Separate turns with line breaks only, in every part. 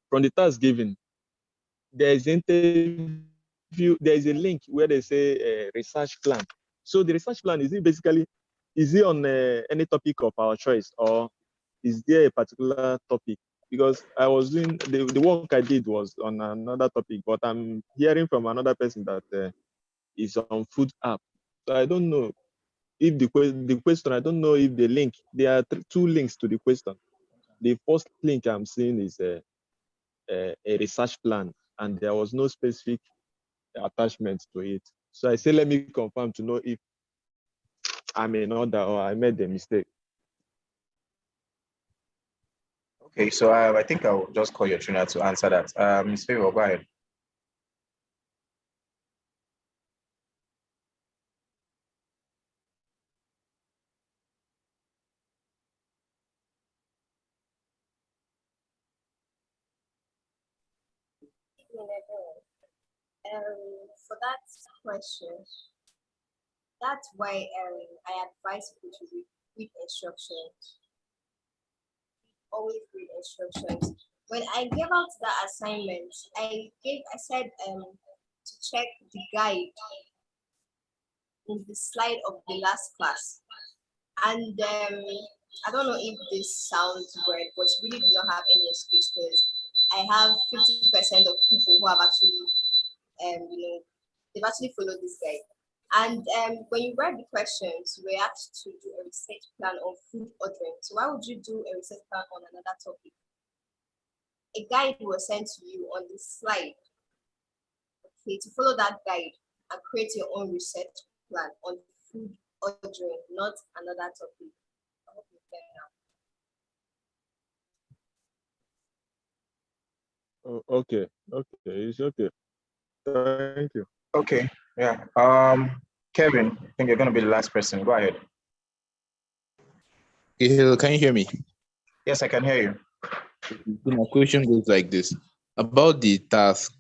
from the task given, there is a link where they say research plan. So the research plan, is it on any topic of our choice, or is there a particular topic? Because I was doing the work I did was on another topic, but I'm hearing from another person that is on food app. So I don't know if the question, I don't know if the link, there are two links to the question. The first link I'm seeing is a research plan, and there was no specific attachment to it. So I say, let me confirm to know if I'm in order or I made a mistake.
Okay, so I think I'll just call your trainer to answer that. Ms. Favor, go ahead.
For that question, that's why I advise people to read instructions. Always read instructions. When I gave out the assignment, I said to check the guide in the slide of the last class. And I don't know if this sounds weird, but really do not have any excuse, because I have 50% of people who have actually, they've actually followed this guide. And when you read the questions, you were asked to do a research plan on food ordering. So why would you do a research plan on another topic? A guide was sent to you on this slide. Okay, to follow that guide and create your own research plan on food ordering, not another topic. I hope you get that.
Oh, okay, it's okay. Thank you.
Okay, yeah. Kevin, I think you're going to be the last person. Go ahead.
Hello, can you hear me?
Yes, I can hear you.
My question goes like this. About the task,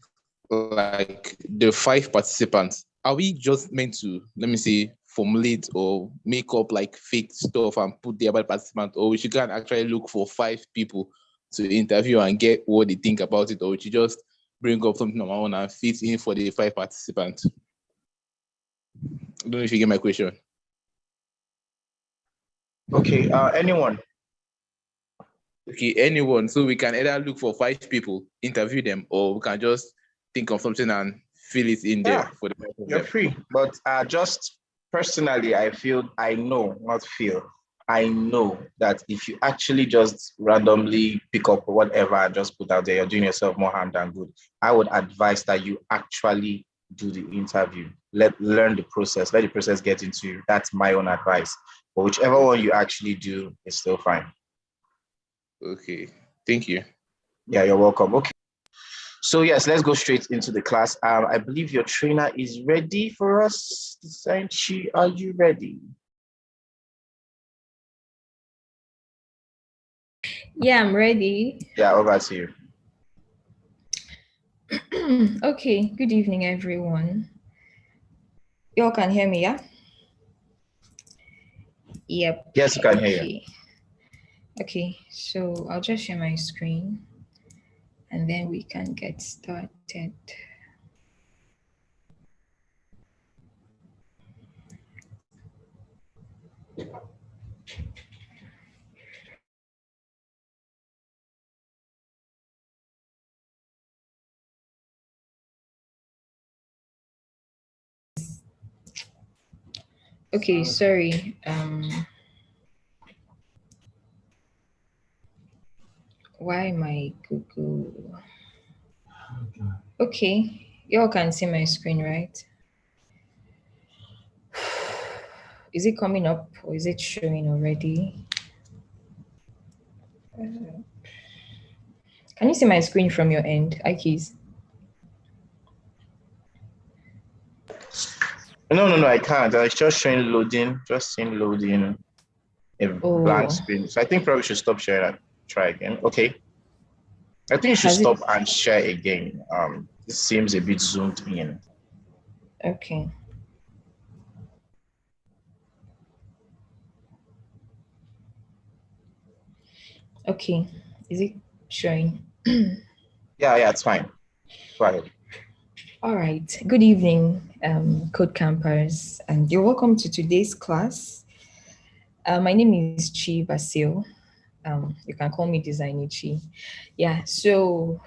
like the 5 participants, are we just meant to, let me say, formulate or make up like fake stuff and put the other participant, or we should can actually look for 5 people to interview and get what they think about it, or we should just bring up something on our own and fit in for the 5 participants? I don't know if you get my question.
Okay, anyone?
Okay, anyone. So we can either look for 5 people, interview them, or we can just think of something and fill it in there for the 5 of
You're
them.
free. But just personally, I know that if you actually just randomly pick up whatever and just put out there, you're doing yourself more harm than good. I would advise that you actually do the interview. Learn the process. Let the process get into you. That's my own advice. But whichever one you actually do is still fine.
Okay, thank you.
Yeah, you're welcome. Okay. So yes, let's go straight into the class. I believe your trainer is ready for us. Sanchi, are you ready?
Yeah, I'm ready.
Yeah, over to you.
Okay, good evening, everyone. You all can hear me, yeah? Yep.
Yes, you can hear you.
Okay, so I'll just share my screen and then we can get started. Okay, sorry. Why my Google? Okay, you all can see my screen, right? Is it coming up or is it showing already? Can you see my screen from your end, Ikes?
No, I can't. It's just showing loading, just seeing loading a blank screen. So I think probably should stop sharing and try again. Okay. I think you should stop and share again. This seems a bit zoomed in.
Okay. Okay. Is it showing?
Yeah, it's fine. Go ahead.
All right. Good evening, Code Campers, and you're welcome to today's class. My name is Chi Basil. You can call me Designy Chi. Yeah, so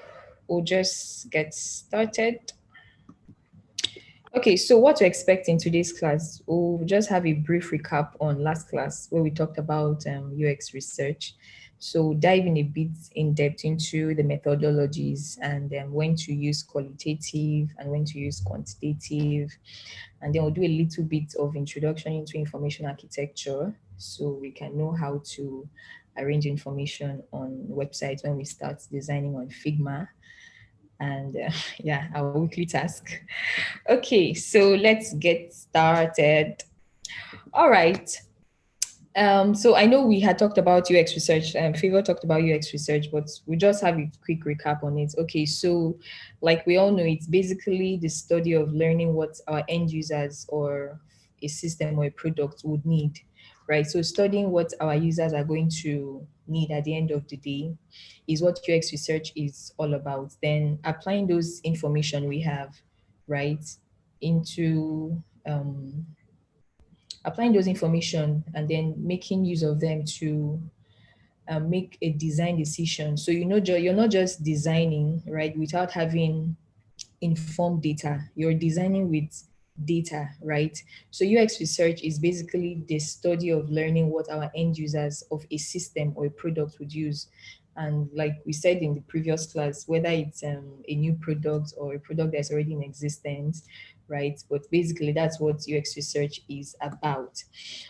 we'll just get started. Okay, so what to expect in today's class? We'll just have a brief recap on last class where we talked about UX research. So diving a bit in depth into the methodologies and when to use qualitative and when to use quantitative. And then we'll do a little bit of introduction into information architecture so we can know how to arrange information on websites when we start designing on Figma. And yeah, our weekly task. Okay, so let's get started. All right. So I know we had talked about UX research. Favor talked about UX research, but we just have a quick recap on it. Okay, so like we all know, it's basically the study of learning what our end users or a system or a product would need, right? So studying what our users are going to need at the end of the day is what UX research is all about. Then applying those information we have, right, into applying those information and then making use of them to make a design decision. So you're not just designing, right, without having informed data. You're designing with data, right? So UX research is basically the study of learning what our end users of a system or a product would use. And like we said in the previous class, whether it's a new product or a product that's already in existence, right? But basically, that's what UX research is about.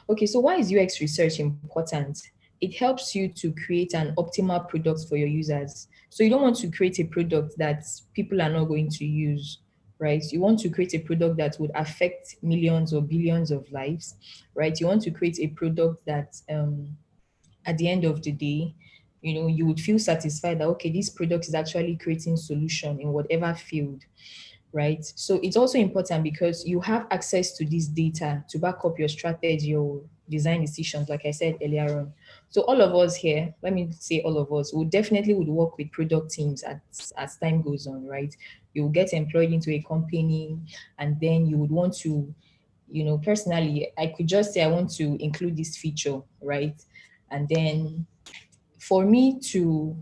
Okay, so why is UX research important? It helps you to create an optimal product for your users. So you don't want to create a product that people are not going to use, right? You want to create a product that would affect millions or billions of lives, right? You want to create a product that at the end of the day, you would feel satisfied that, okay, this product is actually creating solution in whatever field, right? So it's also important because you have access to this data to back up your strategy or design decisions, like I said earlier on. So all of us here, let me say all of us, would work with product teams as time goes on, right? You will get employed into a company and then you would want to, personally, I could just say I want to include this feature, right? And then for me to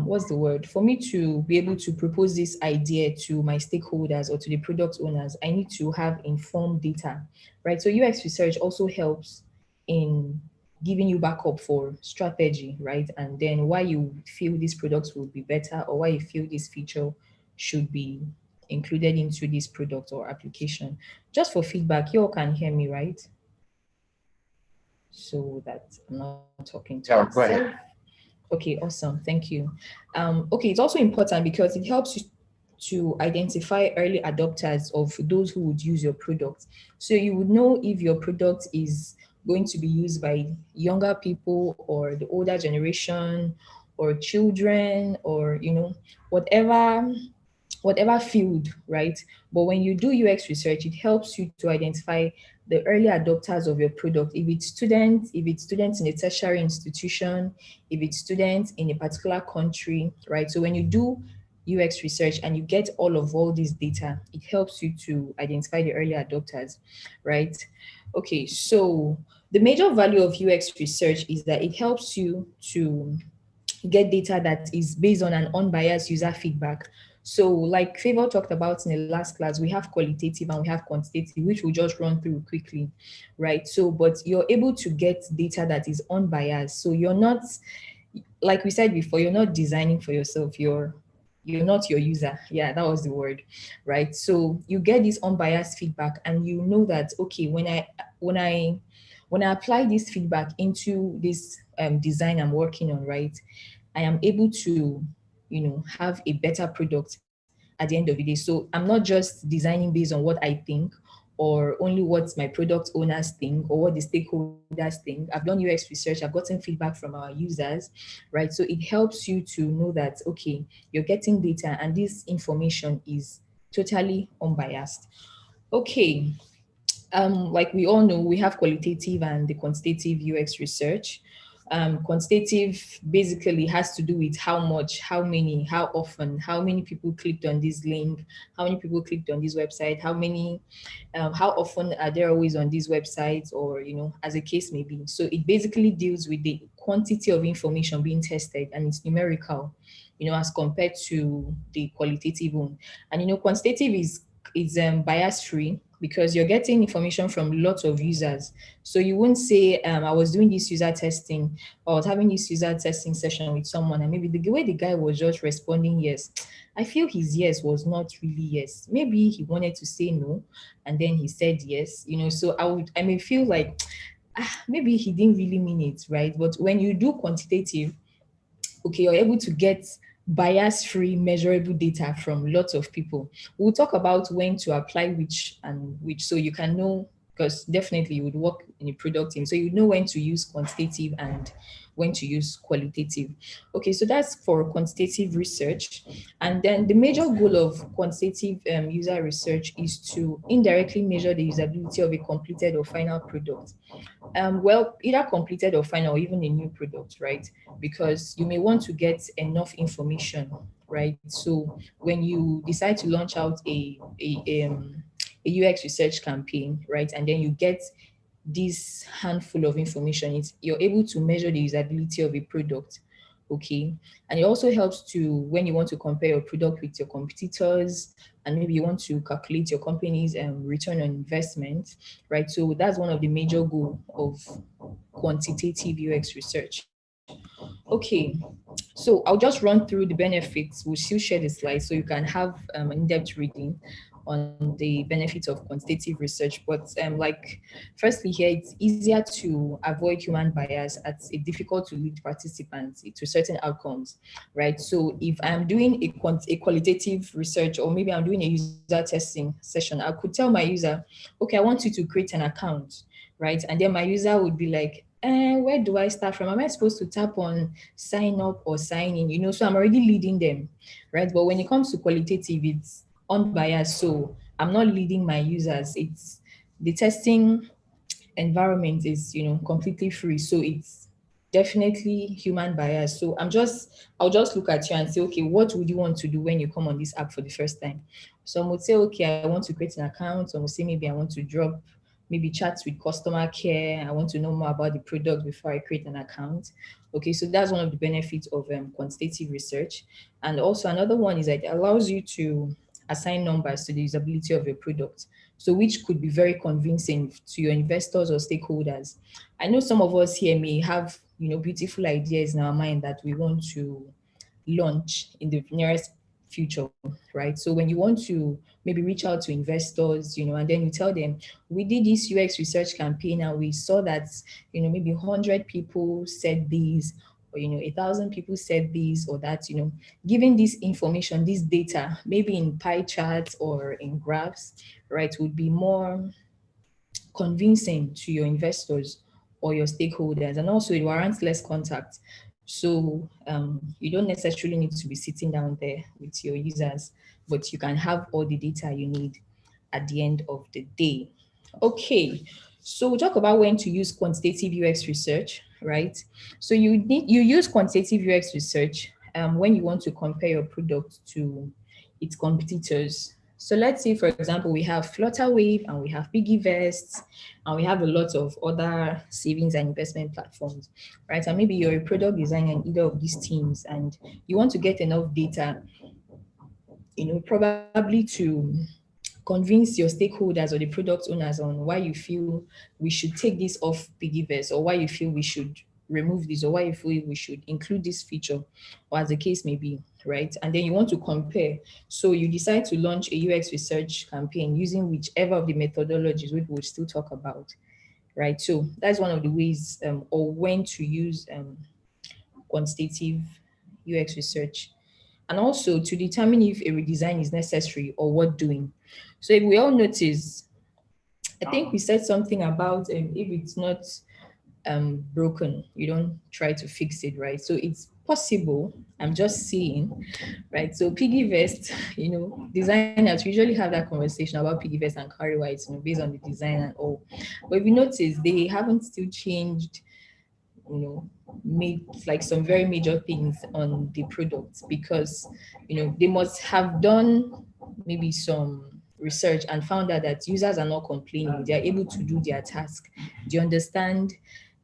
what's the word? For me to be able to propose this idea to my stakeholders or to the product owners, I need to have informed data, right? So UX research also helps in giving you backup for strategy, right? And then why you feel these products will be better or why you feel this feature should be included into this product or application. Just for feedback, you all can hear me, right? So that I'm not talking to
Yeah,
myself.
go ahead.
Okay, awesome. Thank you. Okay, it's also important because it helps you to identify early adopters of those who would use your product. So you would know if your product is going to be used by younger people or the older generation or children or whatever field, right? But when you do UX research, it helps you to identify the early adopters of your product. If it's students in a tertiary institution, if it's students in a particular country, right? So when you do UX research and you get all this data, it helps you to identify the early adopters, right? Okay, so the major value of UX research is that it helps you to get data that is based on an unbiased user feedback. So like Favor talked about in the last class, we have qualitative and we have quantitative, which we'll just run through quickly, right? So, but you're able to get data that is unbiased. So you're not, like we said before, you're not designing for yourself. You're not your user. Yeah, that was the word, right? So you get this unbiased feedback and you know that, okay, when I apply this feedback into this design I'm working on, right, I am able to, have a better product at the end of the day. So I'm not just designing based on what I think or only what my product owners think or what the stakeholders think. I've done UX research, I've gotten feedback from our users, right? So it helps you to know that, okay, you're getting data and this information is totally unbiased. Okay, like we all know, we have qualitative and the quantitative UX research. Quantitative basically has to do with how much, how many, how often, how many people clicked on this link, how many people clicked on this website, how often are they always on these websites, or as a case may be. So it basically deals with the quantity of information being tested, and it's numerical, as compared to the qualitative one. And quantitative is bias free, because you're getting information from lots of users. So you won't say, I was doing this user testing, or I was having this user testing session with someone, and maybe the way the guy was just responding yes, I feel his yes was not really yes. Maybe he wanted to say no, and then he said yes. So I may feel like maybe he didn't really mean it, right? But when you do quantitative, okay, you're able to get bias-free measurable data from lots of people. We'll talk about when to apply which and which, so you can know, because definitely you would work in a product team, so you know when to use quantitative and when to use qualitative. Okay, so that's for quantitative research. And then the major goal of quantitative user research is to indirectly measure the usability of a completed or final product. Well, either completed or final, or even a new product, right? Because you may want to get enough information, right? So when you decide to launch out a UX research campaign, right, and then you get this handful of information, you're able to measure the usability of a product. Okay, and it also helps to, when you want to compare your product with your competitors, and maybe you want to calculate your company's return on investment, right? So that's one of the major goals of quantitative UX research. Okay, so I'll just run through the benefits. We'll still share the slides so you can have an in-depth reading on the benefits of quantitative research. But firstly here, it's easier to avoid human bias, as it's difficult to lead participants to certain outcomes, right? So if I'm doing a qualitative research, or maybe I'm doing a user testing session, I could tell my user, okay, I want you to create an account, right? And then my user would be like, where do I start from? Am I supposed to tap on sign up or sign in? So I'm already leading them, right? But when it comes to qualitative, it's unbiased. So I'm not leading my users. It's the testing environment is, completely free. So it's definitely human bias. So I'll just look at you and say, okay, what would you want to do when you come on this app for the first time? Some would say, okay, I want to create an account. Some would say, maybe I want to drop maybe chats with customer care. I want to know more about the product before I create an account. Okay, so that's one of the benefits of quantitative research. And also another one is that it allows you to assign numbers to the usability of your product. So which could be very convincing to your investors or stakeholders. I know some of us here may have, beautiful ideas in our mind that we want to launch in the nearest future, right? So when you want to maybe reach out to investors, and then you tell them, we did this UX research campaign and we saw that, maybe 100 people said these, or 1,000 people said this or that, giving this information, this data, maybe in pie charts or in graphs, right, would be more convincing to your investors or your stakeholders. And also it warrants less contact. So you don't necessarily need to be sitting down there with your users, but you can have all the data you need at the end of the day. Okay, so we'll talk about when to use quantitative UX research, right? So you use quantitative UX research when you want to compare your product to its competitors. So let's say, for example, we have Flutterwave and we have Piggyvest and we have a lot of other savings and investment platforms, right? And maybe you're a product designer in either of these teams and you want to get enough data, probably to convince your stakeholders or the product owners on why you feel we should take this off Piggyvest, or why you feel we should remove this, or why you feel we should include this feature, or as the case may be, right? And then you want to compare. So you decide to launch a UX research campaign using whichever of the methodologies, which we'll still talk about, right? So that's one of the ways or when to use quantitative UX research. And also to determine if a redesign is necessary or worth doing. So if we all notice, I think we said something about if it's not broken, you don't try to fix it, right? So it's possible, I'm just saying, right? So Piggyvest, designers usually have that conversation about Piggyvest and Carry White, based on the design and all. But if you notice, they haven't still changed made like some very major things on the product, because they must have done maybe some research and found out that users are not complaining. They are able to do their task. They understand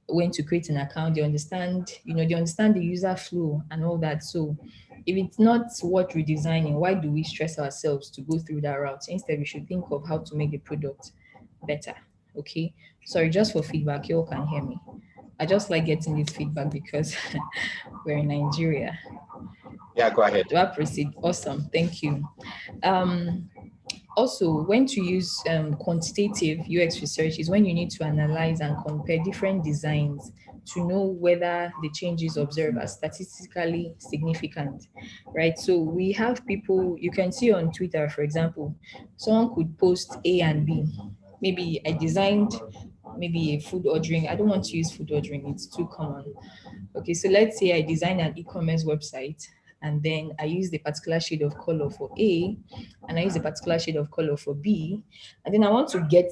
when to create an account. They understand, they understand the user flow and all that. So if it's not worth redesigning, why do we stress ourselves to go through that route? Instead, we should think of how to make the product better. Okay. Sorry, just for feedback, you all can hear me. I just like getting this feedback because we're in Nigeria.
Yeah, go ahead.
Do I proceed? Awesome. Thank you. Also, when to use quantitative UX research is when you need to analyze and compare different designs to know whether the changes observed are statistically significant, right? So we have people, you can see on Twitter, for example, someone could post A and B. Maybe I designed maybe a food ordering. I don't want to use food ordering, it's too common. Okay, so let's say I design an e-commerce website, and then I use the particular shade of color for A, and I use a particular shade of color for B, and then I want to get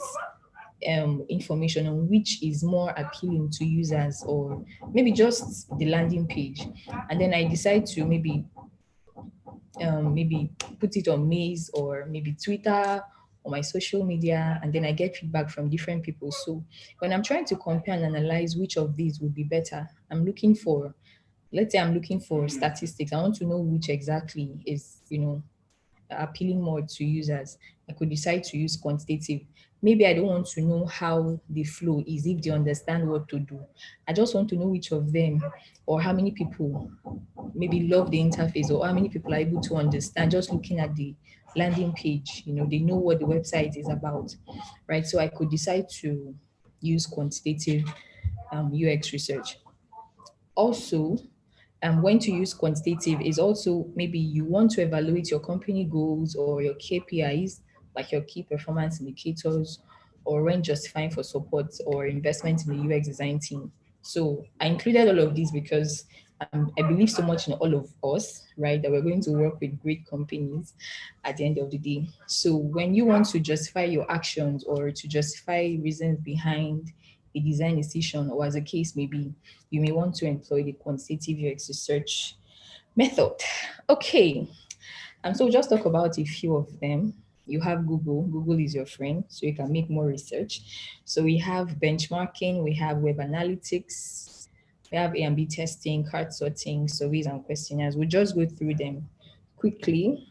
information on which is more appealing to users, or maybe just the landing page. And then I decide to maybe put it on Maze or maybe Twitter or my social media, and then I get feedback from different people. So when I'm trying to compare and analyze which of these would be better, I'm looking for, let's say I'm looking for statistics. I want to know which exactly is, appealing more to users. I could decide to use quantitative. Maybe I don't want to know how the flow is, if they understand what to do. I just want to know which of them, or how many people maybe love the interface, or how many people are able to understand just looking at the landing page. They know what the website is about, right? So I could decide to use quantitative UX research. Also, when to use quantitative is also maybe you want to evaluate your company goals or your KPIs, like your key performance indicators, or when justifying for support or investment in the UX design team. So I included all of these because I believe so much in all of us, right, that we're going to work with great companies at the end of the day. So when you want to justify your actions or to justify reasons behind a design decision, or as a case may be, you may want to employ the quantitative UX research method. Okay, and so just talk about a few of them. You have Google. Google is your friend, so you can make more research. So we have benchmarking, we have web analytics, we have A and B testing, card sorting, surveys and questionnaires. We'll just go through them quickly.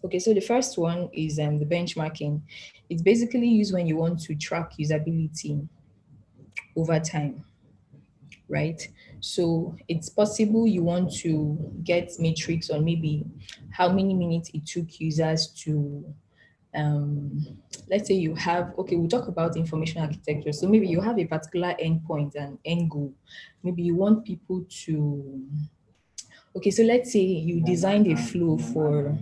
Okay, so the first one is the benchmarking. It's basically used when you want to track usability over time, right? So it's possible you want to get metrics on maybe how many minutes it took users to, let's say you have, okay, we'll talk about information architecture. So maybe you have a particular endpoint and end goal. Maybe you want people to, okay, so let's say you designed a flow for,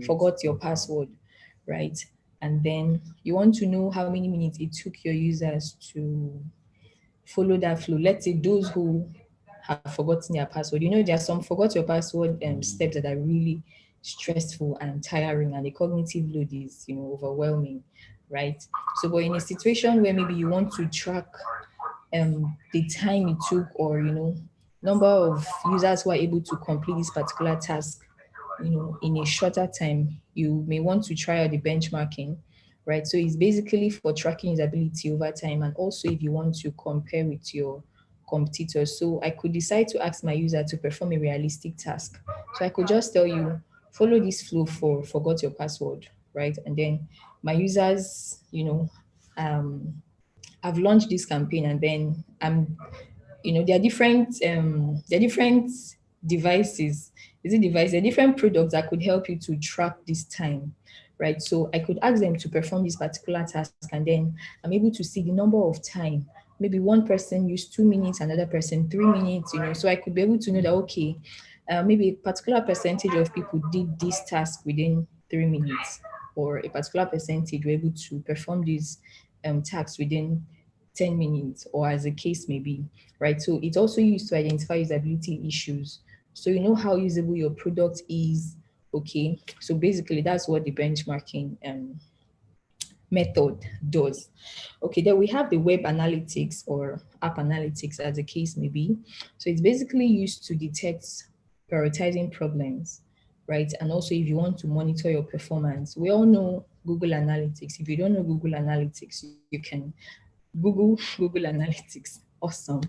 forgot your password, right? And then you want to know how many minutes it took your users to follow that flow. Let's say those who have forgotten their password. There are some forgot your password steps that are really stressful and tiring, and the cognitive load is, overwhelming, right? So, but in a situation where maybe you want to track the time it took, or number of users who are able to complete this particular task, in a shorter time, you may want to try out the benchmarking, right? So it's basically for tracking usability over time, and also if you want to compare with your competitors. So I could decide to ask my user to perform a realistic task. So I could just tell you, follow this flow for forgot your password, right? And then my users, I've launched this campaign, and then there are different devices. Is it device? There are different products that could help you to track this time, right? So I could ask them to perform this particular task, and then I'm able to see the number of time. Maybe one person used 2 minutes, another person 3 minutes, so I could be able to know that, okay, maybe a particular percentage of people did this task within 3 minutes, or a particular percentage were able to perform this task within 10 minutes, or as the case may be, right? So it's also used to identify usability issues. So you know how usable your product is, okay? So basically that's what the benchmarking method does. Okay, then we have the web analytics or app analytics, as the case may be. So it's basically used to detect prioritizing problems, right? And also if you want to monitor your performance. We all know Google Analytics. If you don't know Google Analytics, you can Google Google Analytics. Awesome.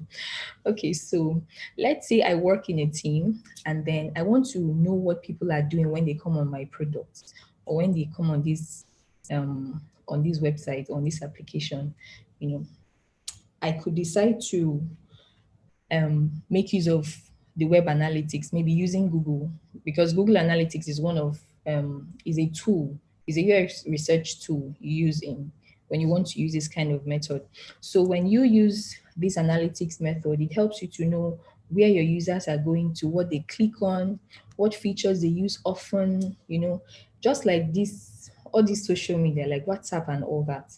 Okay, so let's say I work in a team and then I want to know what people are doing when they come on my product or when they come on this website, on this application. You know, I could decide to make use of the web analytics, maybe using Google, because Google Analytics is one of is a tool, is a UX research tool you use in when you want to use this kind of method. So when you use this analytics method, it helps you to know where your users are going to, what they click on, what features they use often, you know, just like this, all these social media, like WhatsApp and all that.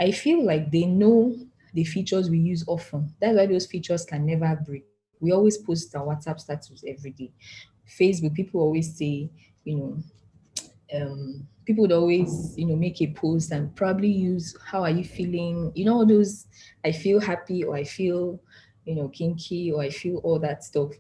I feel like they know the features we use often. That's why those features can never break. We always post our WhatsApp status every day. Facebook, people always say, you people would always, make a post and probably use, how are you feeling? You know, all those, I feel happy, or I feel, kinky, or I feel all that stuff.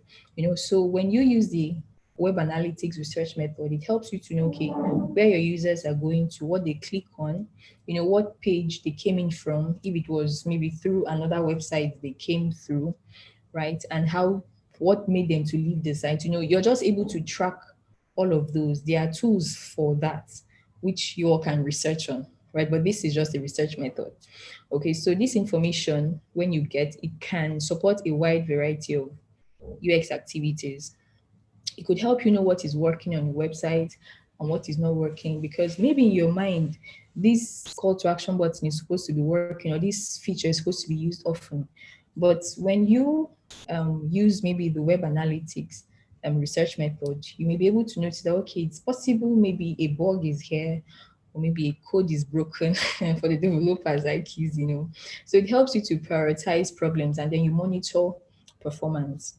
So when you use the web analytics research method, it helps you to know, okay, where your users are going to, what they click on, what page they came in from, if it was maybe through another website they came through, right? And what made them to leave the site. You're just able to track all of those. There are tools for that, which you all can research on, right? But this is just a research method. Okay, so this information, when you get, it can support a wide variety of UX activities. It could help you know what is working on your website and what is not working, because maybe in your mind, this call to action button is supposed to be working, or this feature is supposed to be used often. But when you use maybe the web analytics research method, you may be able to notice that, okay, it's possible maybe a bug is here, or maybe a code is broken for the developers like you. So it helps you to prioritize problems, and then you monitor performance.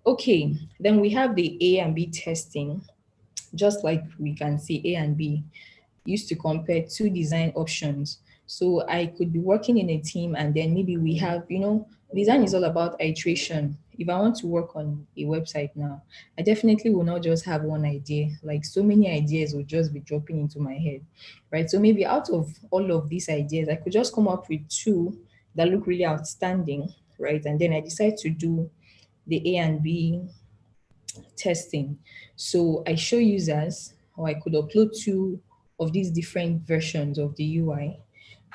Okay, then we have the A and B testing. Just like we can see A and B, used to compare two design options. So I could be working in a team, and then maybe we have, design is all about iteration. If I want to work on a website now, I definitely will not just have one idea. Like, so many ideas will just be dropping into my head, right? So maybe out of all of these ideas, I could just come up with two that look really outstanding, right? And then I decide to do the A and B testing. So I show users, or I could upload two of these different versions of the UI,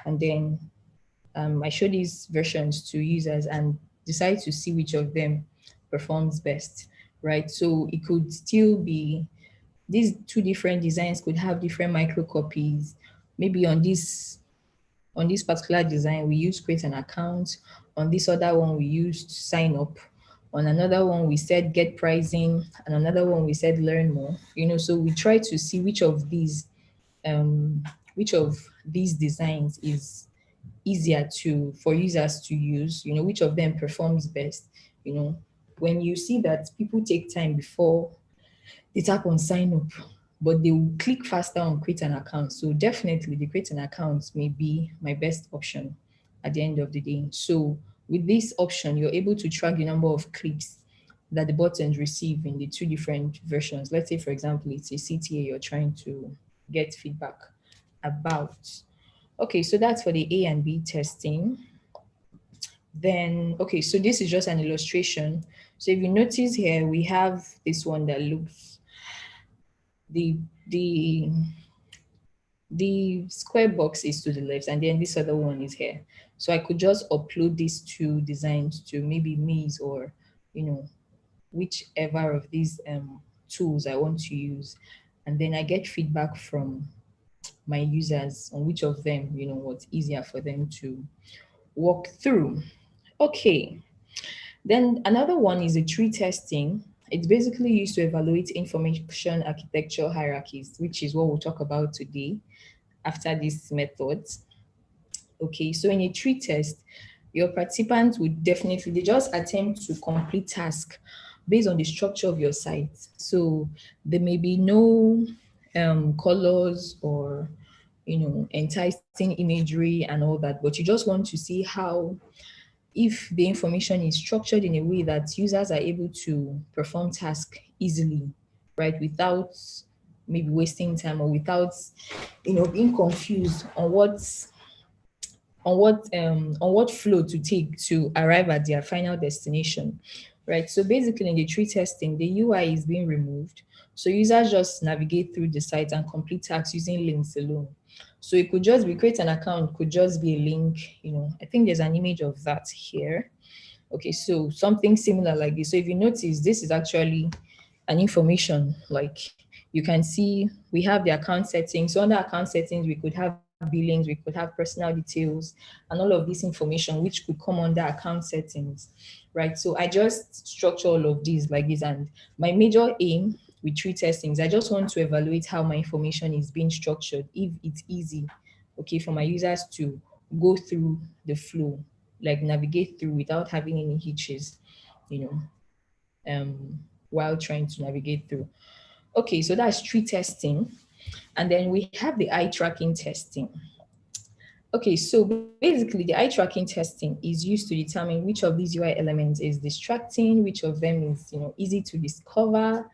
and then I show these versions to users and decide to see which of them performs best, right? So it could still be, these two different designs could have different micro copies. Maybe on this particular design, we use create an account. On this other one, we used sign up. On another one, we said get pricing. And another one, we said learn more. So we try to see um, which of these designs is easier for users to use, which of them performs best. When you see that people take time before they tap on sign up, but they will click faster on create an account. So definitely the create an account may be my best option at the end of the day. So with this option, you're able to track the number of clicks that the buttons receive in the two different versions. Let's say, for example, it's a CTA you're trying to get feedback about. Okay, so that's for the A and B testing. Then, okay, so this is just an illustration. So if you notice here, we have this one that looks, the square box is to the left, and then this other one is here. So I could just upload these two designs to maybe Maze, or whichever of these tools I want to use, and then I get feedback from my users on which of them, what's easier for them to walk through. Okay, then another one is the tree testing. It's basically used to evaluate information architecture hierarchies, which is what we'll talk about today after this method. Okay, so in a tree test, your participants would definitely, they just attempt to complete tasks based on the structure of your site. So there may be no colors or enticing imagery and all that, but you just want to see how, if the information is structured in a way that users are able to perform tasks easily, right, without maybe wasting time, or without being confused on what flow to take to arrive at their final destination, right? So basically in the tree testing, the UI is being removed. So users just navigate through the site and complete tasks using links alone. So it could just be create an account, could just be a link, I think there's an image of that here. Okay, so something similar like this. So if you notice, this is actually an information, like you can see we have the account settings. So under account settings, we could have billings, we could have personal details, and all of this information which could come under account settings, right? So I just structure all of these like this, and my major aim with tree testings, I just want to evaluate how my information is being structured, if it's easy, okay, for my users to go through the flow, like navigate through without having any hitches, you while trying to navigate through. Okay, so that's tree testing. And then we have the eye tracking testing. Okay, so basically the eye tracking testing is used to determine which of these UI elements is distracting, which of them is, easy to discover,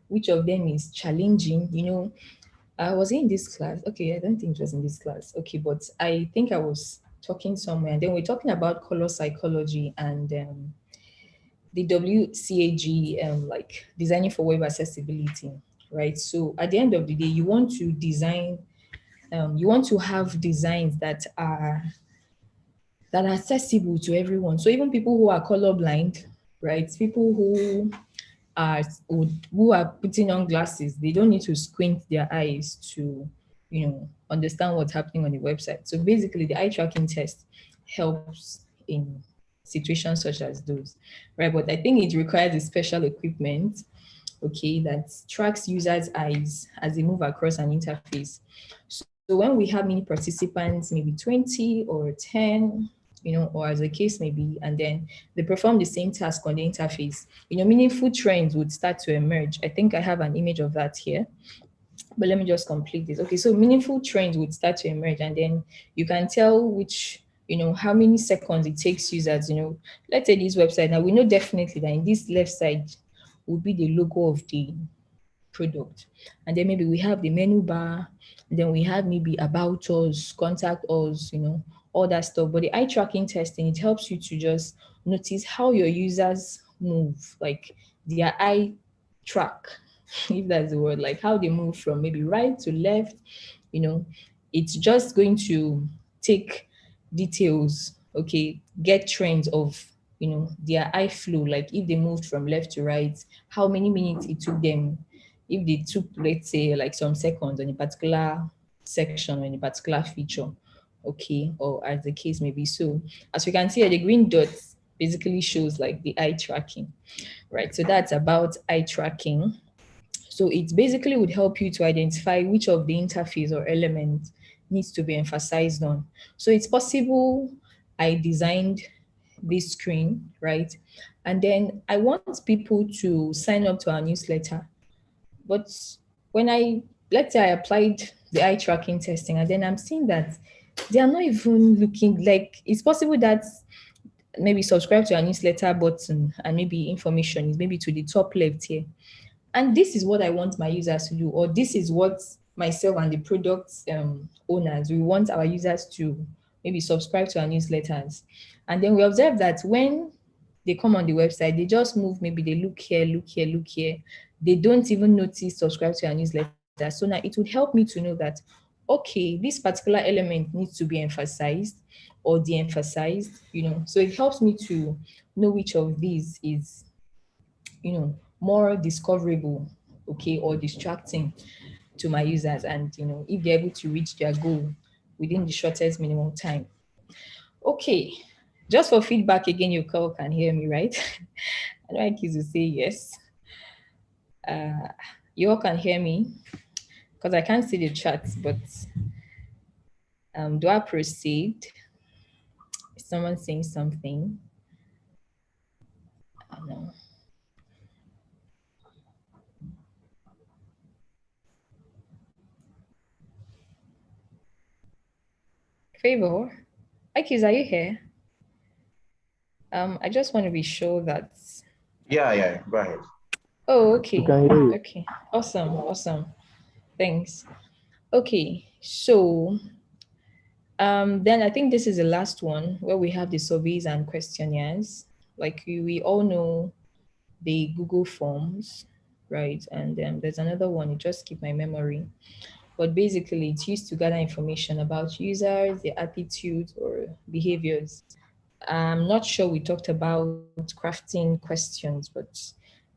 which of them is challenging. I was in this class. Okay, I don't think it was in this class. Okay, but I think I was talking somewhere, and then we're talking about color psychology and the WCAG, like designing for web accessibility, right? So at the end of the day, you want to design, you want to have designs that are accessible to everyone. So even people who are colorblind, right? People are who are putting on glasses, they don't need to squint their eyes to, understand what's happening on the website. So basically, the eye tracking test helps in situations such as those, right? But I think it requires a special equipment, okay, that tracks users' eyes as they move across an interface. So when we have many participants, maybe 20 or 10, or as the case may be, and then they perform the same task on the interface, meaningful trends would start to emerge. I think I have an image of that here, but let me just complete this. Okay, so meaningful trends would start to emerge, and then you can tell which, how many seconds it takes users, let's say this website. Now we know definitely that in this left side would be the logo of the product. And then maybe we have the menu bar, and then we have maybe about us, contact us, all that stuff. But the eye tracking testing, it helps you to just notice how your users move, like their eye track, if that's the word, like how they move from maybe right to left, it's just going to take details, okay, get trends of, their eye flow, like if they moved from left to right, how many minutes it took them, if they took, let's say, like some seconds on a particular section or in a particular feature, okay, or as the case may be. So as we can see, the green dot basically shows like the eye tracking, right? So that's about eye tracking. So it basically would help you to identify which of the interface or element needs to be emphasized on. So it's possible I designed this screen, right? And then I want people to sign up to our newsletter. But when let's say I applied the eye tracking testing, and then I'm seeing that they are not even looking, like it's possible that maybe subscribe to our newsletter button and maybe information is maybe to the top left here. And this is what I want my users to do, or this is what myself and the product owners, we want our users to maybe subscribe to our newsletters. And then we observe that when they come on the website, they just move, maybe they look here, look here, look here. They don't even notice subscribe to our newsletter. So now it would help me to know that, okay, this particular element needs to be emphasized or de-emphasized, So it helps me to know which of these is, more discoverable, okay, or distracting to my users, and if they're able to reach their goal within the shortest minimum time. Okay, just for feedback again, you all can hear me, right? I don't like you to say yes. You all can hear me because I can't see the chat, but do I proceed? Is someone saying something? No. Favor, Akis, are you here? I just want to be sure that.
Yeah, go ahead.
Oh,
You
okay.
can hear you.
Okay. Awesome. Thanks. Okay. So, then I think this is the last one where we have the surveys and questionnaires. Like we all know the Google Forms, right? And there's another one. It just keep my memory. But basically, it's used to gather information about users, their attitudes or behaviors. I'm not sure we talked about crafting questions, but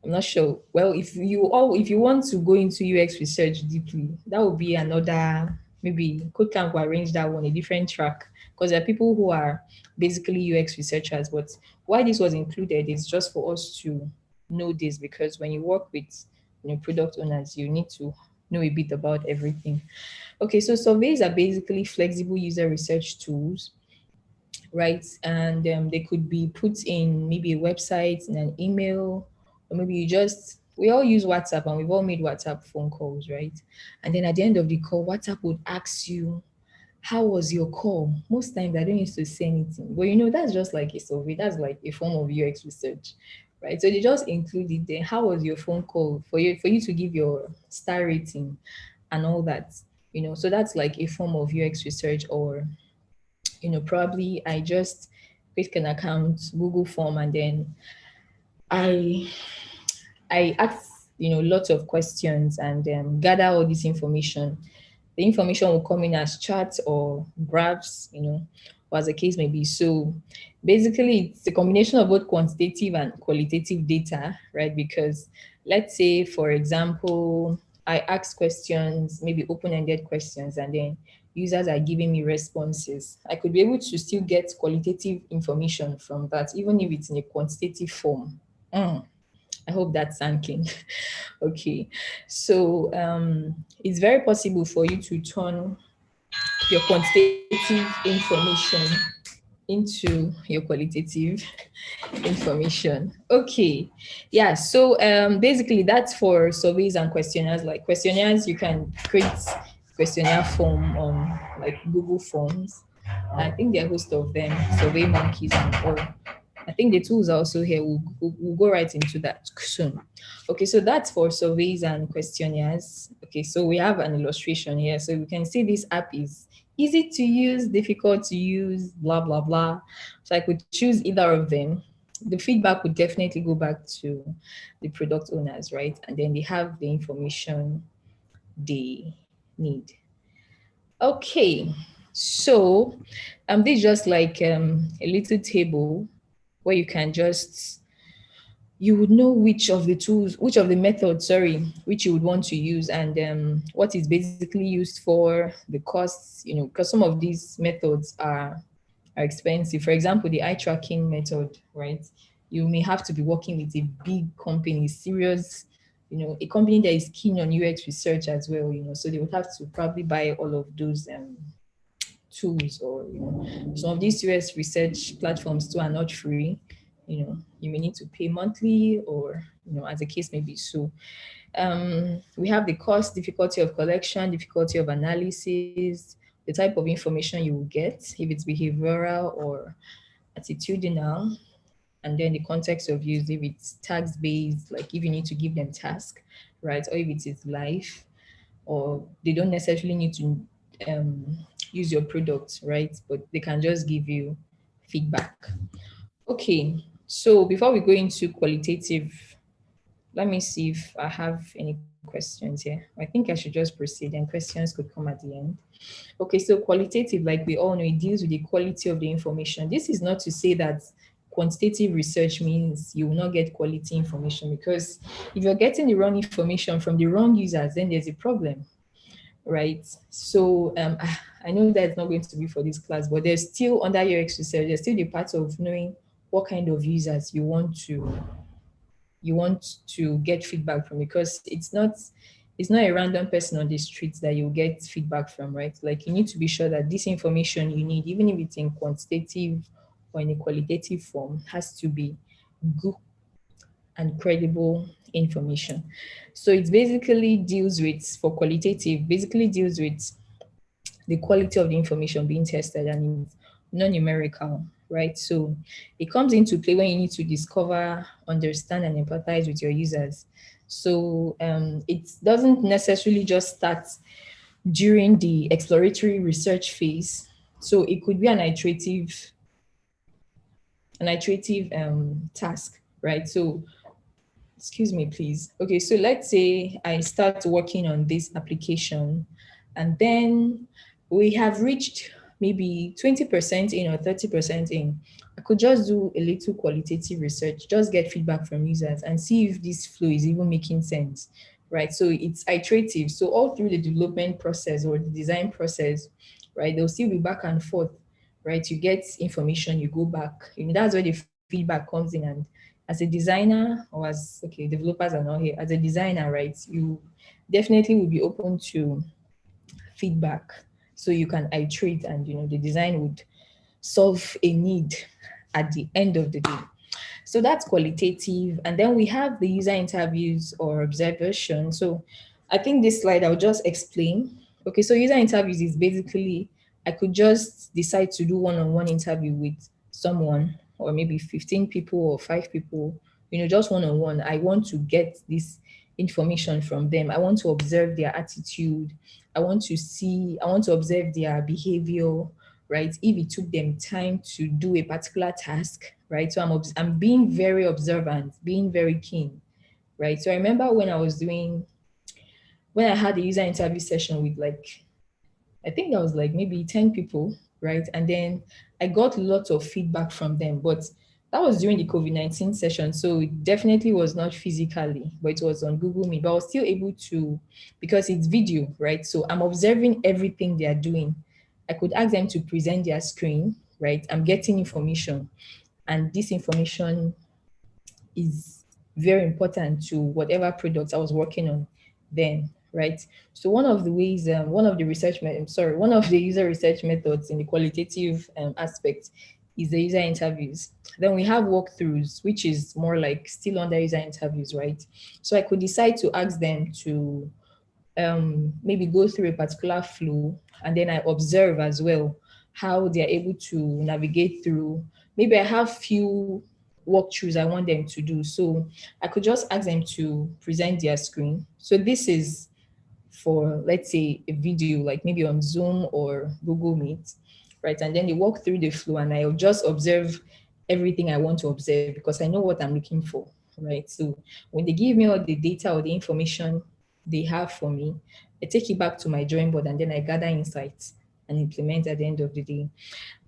I'm not sure. Well, if you want to go into UX research deeply, that would be another, maybe CodeCamp will arrange that one, a different track, because there are people who are basically UX researchers. But why this was included is just for us to know this, because when you work with product owners, you need to know a bit about everything. Okay, so surveys are basically flexible user research tools, right? And they could be put in maybe a website, in an email, or maybe we all use WhatsApp and we've all made WhatsApp phone calls, right? And then at the end of the call, WhatsApp would ask you, how was your call? Most times I don't used to say anything, but that's just like a survey. That's like a form of UX research, right? So they just include it there. How was your phone call, for you to give your star rating and all that, so that's like a form of UX research. Or probably I just create an account, Google form, and then I ask lots of questions and gather all this information. The information will come in as charts or graphs, or as the case may be. So basically, it's a combination of both quantitative and qualitative data, right? Because let's say, for example, I ask questions, maybe open-ended questions, and then users are giving me responses. I could be able to still get qualitative information from that, even if it's in a quantitative form. I hope that's sinking. Okay, so it's very possible for you to turn your quantitative information into your qualitative information. Okay, yeah, so basically that's for surveys and questionnaires. Like questionnaires, you can create questionnaire form on like Google Forms. I think there are a host of them, Survey Monkeys and all. I think the tools are also here. We'll go right into that soon. Okay, so that's for surveys and questionnaires. Okay, so we have an illustration here. So we can see this app is easy to use, difficult to use, blah, blah, blah. So I could choose either of them. The feedback would definitely go back to the product owners, right? And then they have the information they need. Okay, so this is just like a little table where you can just, you would know which of the tools, which of the methods, sorry, which you would want to use, and what is basically used for, the costs, because some of these methods are expensive. For example, the eye tracking method, right? You may have to be working with a big company, serious, a company that is keen on UX research as well, so they would have to probably buy all of those tools. Or some of these US research platforms too are not free. You may need to pay monthly, or as the case may be. So we have the cost, difficulty of collection, difficulty of analysis, the type of information you will get, if it's behavioral or attitudinal, and then the context of use, if it's task based, like if you need to give them task, right? Or if it is live, or they don't necessarily need to use your product, right? But they can just give you feedback. Okay, so before we go into qualitative, let me see if I have any questions here. I think I should just proceed and questions could come at the end. Okay, so qualitative, like we all know, it deals with the quality of the information. This is not to say that quantitative research means you will not get quality information, because if you're getting the wrong information from the wrong users, then there's a problem, right? So I know that it's not going to be for this class, but there's still, under UX research, there's still the part of knowing what kind of users you want to get feedback from, because it's not a random person on the streets that you get feedback from, right? Like you need to be sure that this information you need, even if it's in quantitative or in a qualitative form, has to be good and credible information. So it basically deals with, for qualitative, basically deals with the quality of the information being tested, and it's non-numerical, right? So it comes into play when you need to discover, understand, and empathize with your users. So it doesn't necessarily just start during the exploratory research phase. So it could be an iterative task, right? So excuse me, please. Okay, so let's say I start working on this application, and then we have reached maybe 20% in or 30% in. I could just do a little qualitative research, just get feedback from users and see if this flow is even making sense, right? So it's iterative. So all through the development process or the design process, right, they'll still be back and forth, right? You get information, you go back. That's where the feedback comes in. And as a designer, or as, okay, developers are not here, as a designer, right, you definitely will be open to feedback, so you can iterate, and the design would solve a need at the end of the day. So that's qualitative. And then we have the user interviews or observation. So I think this slide I'll just explain. Okay, so user interviews is basically, I could just decide to do one-on-one interview with someone, or maybe 15 people or 5 people, just one-on-one. I want to get this information from them. I want to observe their attitude. I want to observe their behavior, right? If it took them time to do a particular task, right? So I'm being very observant, being very keen, right? So I remember when I had a user interview session with, like, I think that was like maybe 10 people, right? And then I got lots of feedback from them, but that was during the COVID-19 session. So it definitely was not physically, but it was on Google Meet. But I was still able to, because it's video, right? So I'm observing everything they are doing. I could ask them to present their screen, right? I'm getting information, and this information is very important to whatever products I was working on then, right? So one of the ways, one of the user research methods in the qualitative aspect is the user interviews. Then we have walkthroughs, which is more like still under user interviews, right? So I could decide to ask them to maybe go through a particular flow, and then I observe as well how they're able to navigate through. Maybe I have few walkthroughs I want them to do. So I could just ask them to present their screen. So this is for, let's say, a video, like maybe on Zoom or Google Meet, right? And then they walk through the flow, and I'll just observe everything I want to observe because I know what I'm looking for, right? So when they give me all the data or the information they have for me, I take it back to my drawing board, and then I gather insights and implement at the end of the day.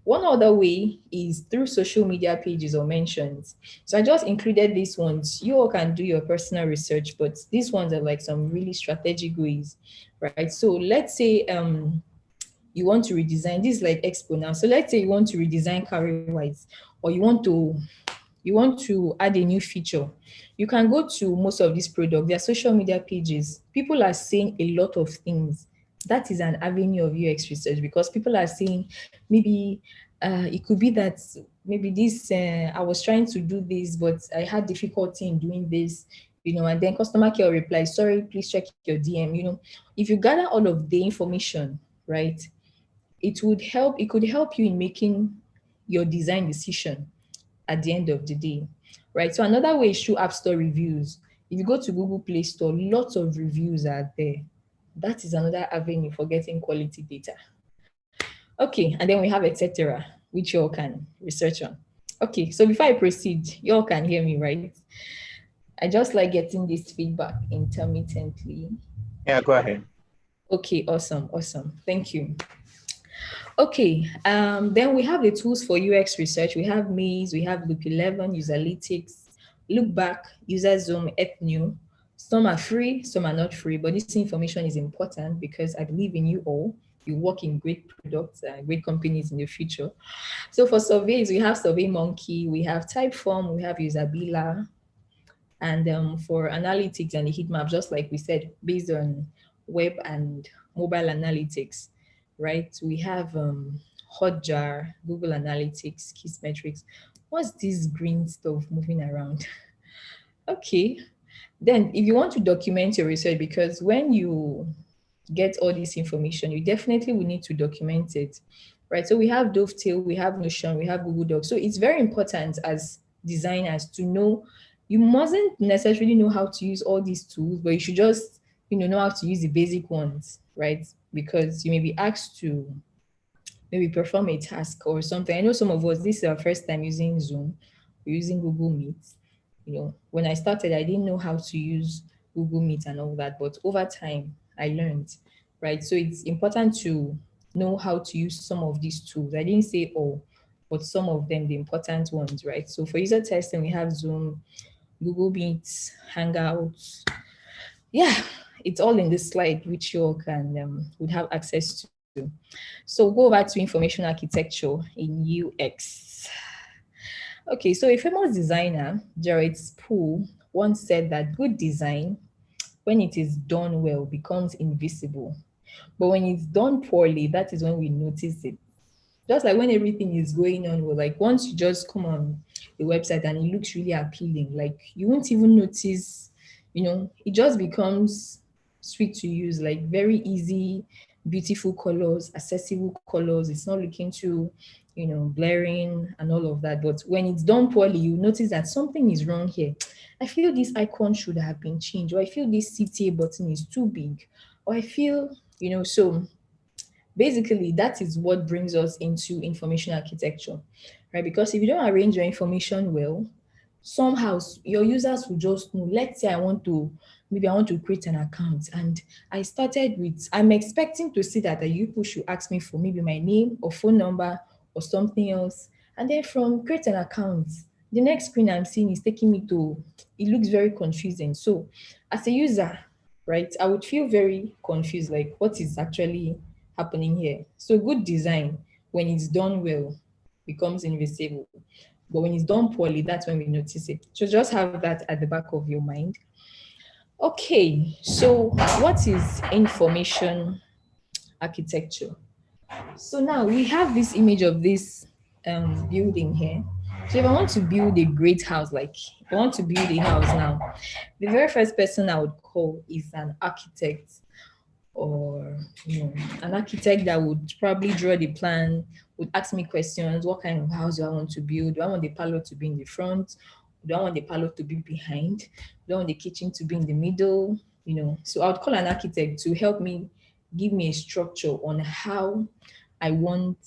One other way is through social media pages or mentions. So I just included these ones. You all can do your personal research, but these ones are like some really strategic ways, right? So let's say you want to redesign, this is like Expo now. So let's say you want to redesign CarryWise, or you want to add a new feature. You can go to most of these products, their social media pages. People are saying a lot of things. That is an avenue of UX research, because people are saying maybe it could be that maybe this, I was trying to do this, but I had difficulty in doing this, and then customer care replies, sorry, please check your DM. If you gather all of the information, right, it could help you in making your design decision at the end of the day, right? So another way is through App Store reviews. If you go to Google Play Store, lots of reviews are there. That is another avenue for getting quality data. Okay, and then we have etc., which you all can research on. Okay, so before I proceed, you all can hear me, right? I just like getting this feedback intermittently.
Yeah, go ahead.
Okay, awesome. Thank you. Okay, then we have the tools for UX research. We have Maze, we have Loop 11, Userlytics, Look Back, User Zoom, Ethnew. Some are free, some are not free, but this information is important because I believe in you all. You work in great products, great companies in the future. So for surveys, we have SurveyMonkey, we have Typeform, we have Usabila, and for analytics and the heat map, just like we said, based on web and mobile analytics, right? We have Hotjar, Google Analytics, Kissmetrics. What's this green stuff moving around? Okay. Then if you want to document your research, because when you get all this information, you definitely will need to document it, right? So we have Dovetail, we have Notion, we have Google Docs. So it's very important as designers to know, you mustn't necessarily know how to use all these tools, but you should just, know how to use the basic ones, right? Because you may be asked to maybe perform a task or something. I know some of us, this is our first time using Zoom, we're using Google Meet. When I started, I didn't know how to use Google Meet and all that, but over time, I learned, right? So it's important to know how to use some of these tools. I didn't say all, but some of them, the important ones, right? So for user testing, we have Zoom, Google Meet, Hangouts. Yeah, it's all in the slide, which you all can would have access to. So go over to information architecture in UX. Okay, so a famous designer, Jared Spool, once said that good design, when it is done well, becomes invisible. But when it's done poorly, that is when we notice it. Just like when everything is going on, well, like once you just come on the website and it looks really appealing, like you won't even notice, it just becomes sweet to use, like very easy, beautiful colors, accessible colors. It's not looking too, blaring and all of that. But when it's done poorly, you notice that something is wrong here. I feel this icon should have been changed, or I feel this CTA button is too big, or I feel, so basically that is what brings us into information architecture, right? Because if you don't arrange your information well, somehow your users will just know. Let's say maybe I want to create an account, and I'm expecting to see that you people should ask me for maybe my name or phone number or something else, and then from create an account, the next screen I'm seeing is taking me to, it looks very confusing. So as a user, right, I would feel very confused, like what is actually happening here. So good design, when it's done well, becomes invisible. But when it's done poorly, that's when we notice it. So just have that at the back of your mind. Okay, so what is information architecture? So now we have this image of this building here. So if I want to build a great house, like if I want to build a house now, the very first person I would call is an architect, or an architect that would probably draw the plan, would ask me questions. What kind of house do I want to build? Do I want the parlor to be in the front? Do I want the parlor to be behind? Do I want the kitchen to be in the middle? So I would call an architect to help me, give me a structure on how I want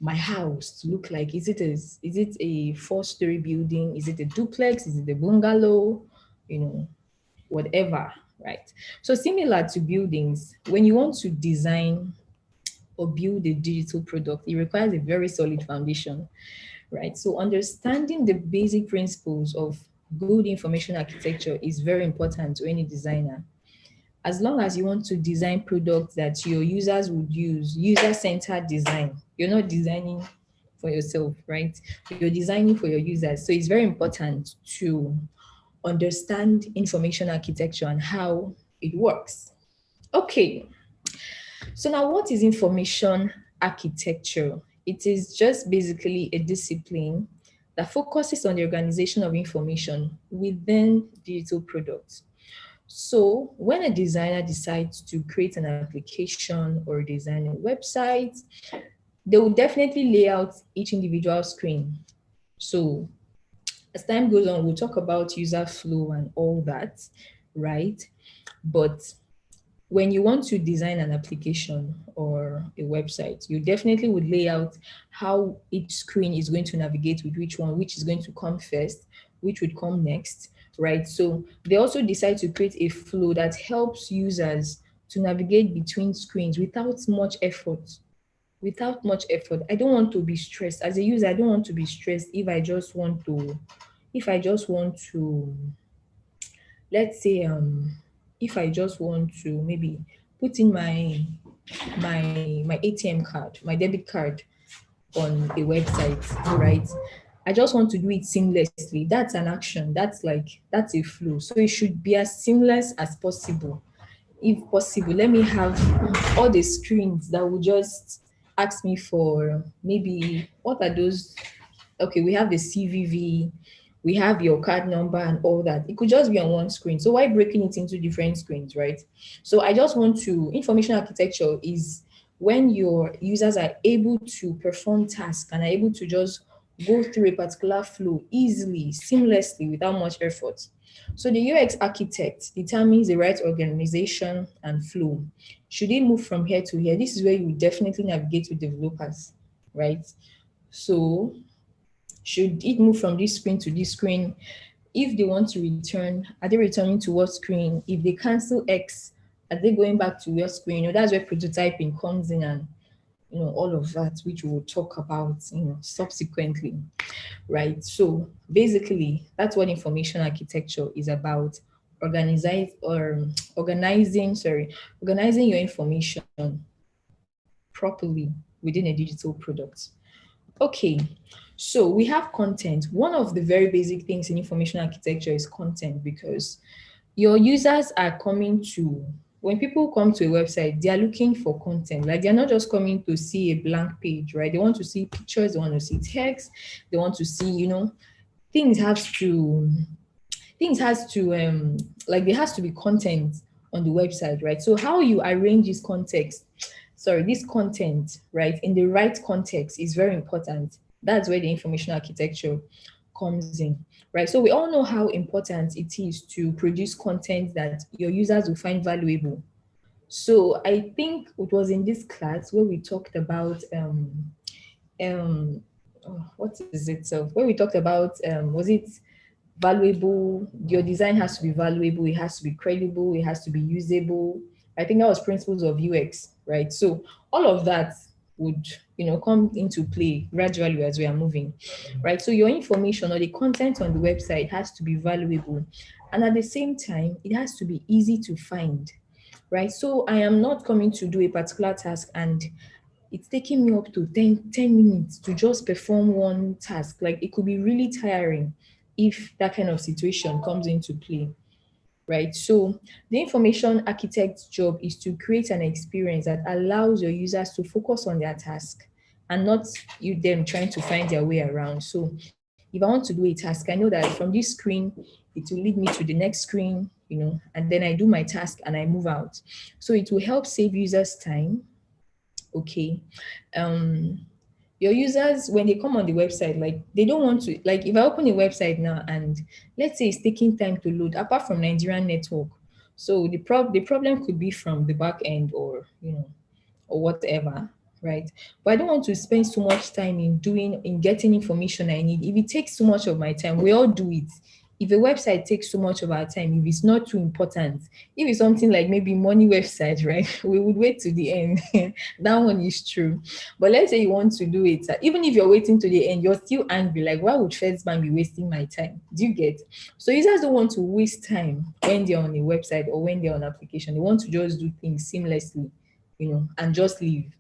my house to look like. Is it a 4-story building? Is it a duplex? Is it a bungalow? Whatever, right? So similar to buildings, when you want to design or build a digital product, it requires a very solid foundation, right? So understanding the basic principles of good information architecture is very important to any designer. As long as you want to design products that your users would use, user-centered design, you're not designing for yourself, right? You're designing for your users. So it's very important to understand information architecture and how it works. Okay, so now what is information architecture? It is just basically a discipline that focuses on the organization of information within digital products. So when a designer decides to create an application or design a website, they will definitely lay out each individual screen. So as time goes on, we'll talk about user flow and all that, right? But when you want to design an application or a website, you definitely would lay out how each screen is going to navigate with which one, which is going to come first, which would come next, right? So they also decide to create a flow that helps users to navigate between screens without much effort. I don't want to be stressed. As a user, I don't want to be stressed if I just want to, let's say, if I just want to maybe put in my ATM card, my debit card on a website, right? I just want to do it seamlessly. That's an action. That's a flow. So it should be as seamless as possible. If possible, let me have all the screens that will just ask me for maybe, what are those? Okay, we have the CVV, we have your card number and all that. It could just be on one screen. So why breaking it into different screens, right? So I just want to, information architecture is when your users are able to perform tasks and are able to just go through a particular flow easily, seamlessly, without much effort. So the UX architect determines the right organization and flow. Should it move from here to here? This is where you definitely navigate with developers, right? So should it move from this screen to this screen? If they want to return, are they returning to what screen? If they cancel X, are they going back to your screen? That's where prototyping comes in, and all of that, which we will talk about subsequently, right? So basically, that's what information architecture is about. Organizing your information properly within a digital product. Okay, so we have content. One of the very basic things in information architecture is content, because your users are coming to, when people come to a website, they are looking for content. Like, they're not just coming to see a blank page, right? They want to see pictures, they want to see text, they want to see, things has to like, there has to be content on the website, right? So how you arrange this content, right, in the right context is very important. That's where the information architecture comes in, right? So we all know how important it is to produce content that your users will find valuable. So I think it was in this class where we talked about what is it? So where we talked about was it valuable? Your design has to be valuable, it has to be credible, it has to be usable. I think that was principles of UX, right? So all of that would come into play gradually as we are moving, right? So your information or the content on the website has to be valuable, and at the same time it has to be easy to find, right? So I am not coming to do a particular task and it's taking me up to 10 minutes to just perform one task. Like, it could be really tiring if that kind of situation comes into play, right? So the information architect's job is to create an experience that allows your users to focus on their task and not them trying to find their way around. So if I want to do a task, I know that from this screen, it will lead me to the next screen, and then I do my task and I move out. So it will help save users time. Okay. Your users, when they come on the website, like, they don't want to, like, if I open a website now and let's say it's taking time to load, apart from Nigerian network, so the problem could be from the back end, or or whatever, right? But I don't want to spend so much time in getting information I need. If it takes too much of my time, we all do it. If a website takes so much of our time, if it's not too important, if it's something like maybe money website, right, we would wait to the end. That one is true. But let's say you want to do it, even if you're waiting to the end, you're still angry. Like, why would First Bank be wasting my time? Do you get? So users don't want to waste time when they're on a website or when they're on an application. They want to just do things seamlessly, and just leave.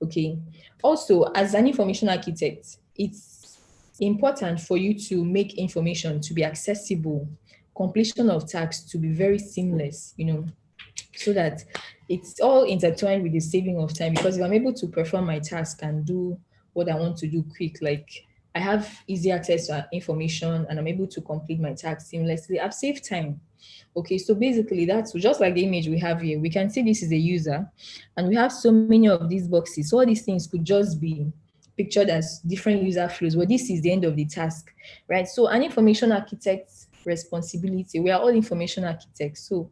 Okay. Also, as an information architect, it's important for you to make information to be accessible, completion of tasks to be very seamless, so that it's all intertwined with the saving of time. Because if I'm able to perform my task and do what I want to do quick, like, I have easy access to information and I'm able to complete my task seamlessly, I've saved time. Okay, so basically that's just like the image we have here. We can see this is a user and we have so many of these boxes. So all these things could just be pictured as different user flows. Well, this is the end of the task, right? So an information architect's responsibility, we are all information architects. So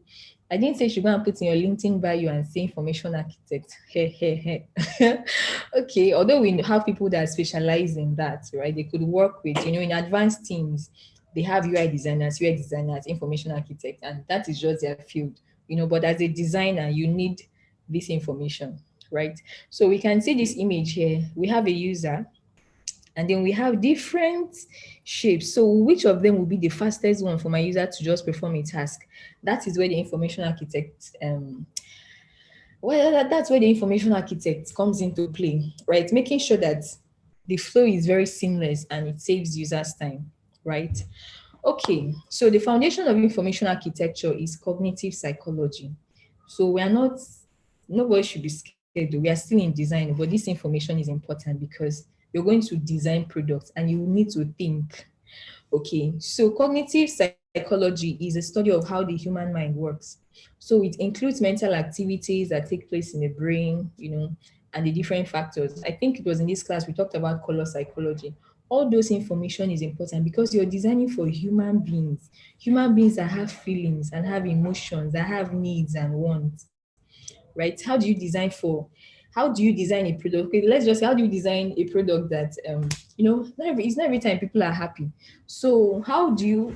I didn't say you should go and put in your LinkedIn bio and say information architect. Okay, although we have people that specialize in that, right? They could work with, in advanced teams, they have UI designers, UX designers, information architects, and that is just their field, but as a designer, you need this information, right? So we can see this image here. We have a user, and then we have different shapes. So which of them will be the fastest one for my user to just perform a task? That is where the information architect, that's where the information architect comes into play, right? Making sure that the flow is very seamless and it saves users time, right? Okay, so the foundation of information architecture is cognitive psychology. So nobody should be scared. We are still in design, but this information is important because you're going to design products and you need to think. Okay, so cognitive psychology is a study of how the human mind works. So it includes mental activities that take place in the brain, and the different factors. I think it was in this class we talked about color psychology. All those information is important because you're designing for human beings that have feelings and have emotions, that have needs and wants, right? How do you design a product? Okay, let's just say, how do you design a product that it's not every time people are happy. So how do you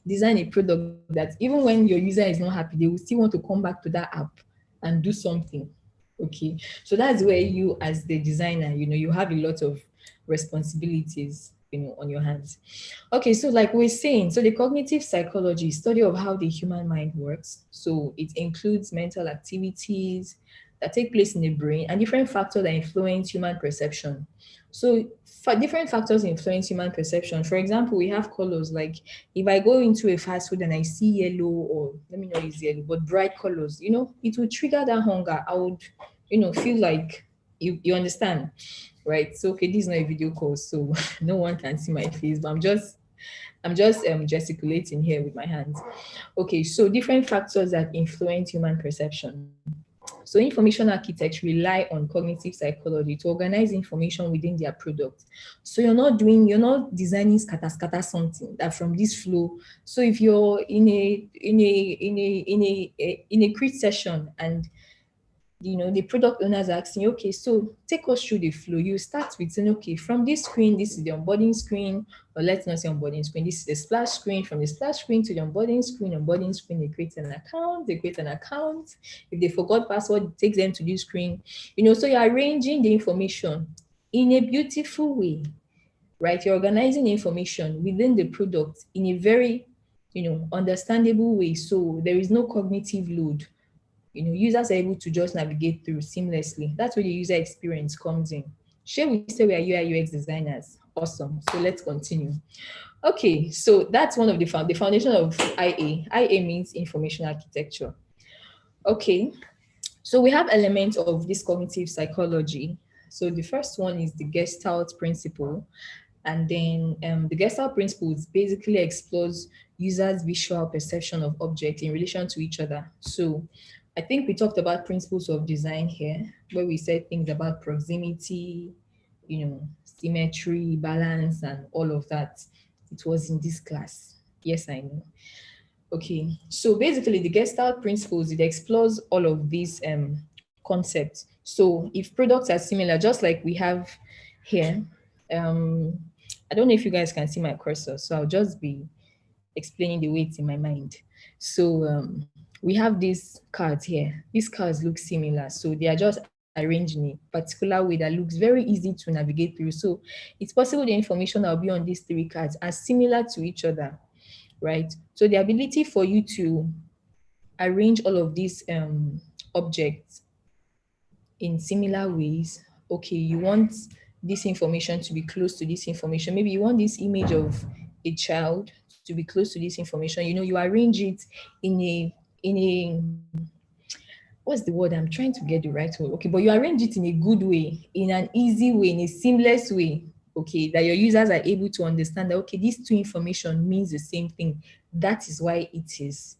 design a product that even when your user is not happy, they will still want to come back to that app and do something? Okay, so that's where you, as the designer, you have a lot of responsibilities, on your hands. Okay, so like we're saying, so the cognitive psychology is study of how the human mind works. So it includes mental activities that take place in the brain and different factors that influence human perception. So for different factors influence human perception. For example, we have colors. Like if I go into a fast food and I see yellow, or let me not use yellow, but bright colors, it will trigger that hunger. I would, feel like you understand, right? So okay, this is not a video call, so no one can see my face, but I'm just gesticulating here with my hands. Okay, so different factors that influence human perception. So information architects rely on cognitive psychology to organize information within their product. So you're not designing scatter something that from this flow. So if you're in a crit session, and the product owners are asking, okay, so take us through the flow. You start with saying, okay, from this screen, this is the onboarding screen, or let's not say onboarding screen, this is the splash screen. From the splash screen to the onboarding screen, they create an account. If they forgot password, it takes them to this screen. So you're arranging the information in a beautiful way, right? You're organizing the information within the product in a very, understandable way. So there is no cognitive load. Users are able to just navigate through seamlessly. That's where the user experience comes in. Shall we say we are UI UX designers? Awesome. So let's continue. Okay, so that's one of the foundation of IA. IA means information architecture. Okay, so we have elements of this cognitive psychology. So the first one is the Gestalt principle. And then the Gestalt principles basically explores users' visual perception of objects in relation to each other. So I think we talked about principles of design here, where we said things about proximity, symmetry, balance, and all of that. It was in this class. Yes, I know. Okay, so basically the Gestalt principles, it explores all of these concepts. So if products are similar, just like we have here, I don't know if you guys can see my cursor, so I'll just be explaining the way it's in my mind. So we have these cards here. These cards look similar, so they are just arranged in a particular way that looks very easy to navigate through. So it's possible the information that will be on these three cards are similar to each other, right? So the ability for you to arrange all of these objects in similar ways. Okay, you want this information to be close to this information. Maybe you want this image of a child to be close to this information. You arrange it in a what's the word? I'm trying to get the right word. Okay, but you arrange it in a good way, in an easy way, in a seamless way. Okay, that your users are able to understand that, okay, these two information means the same thing. That is why it is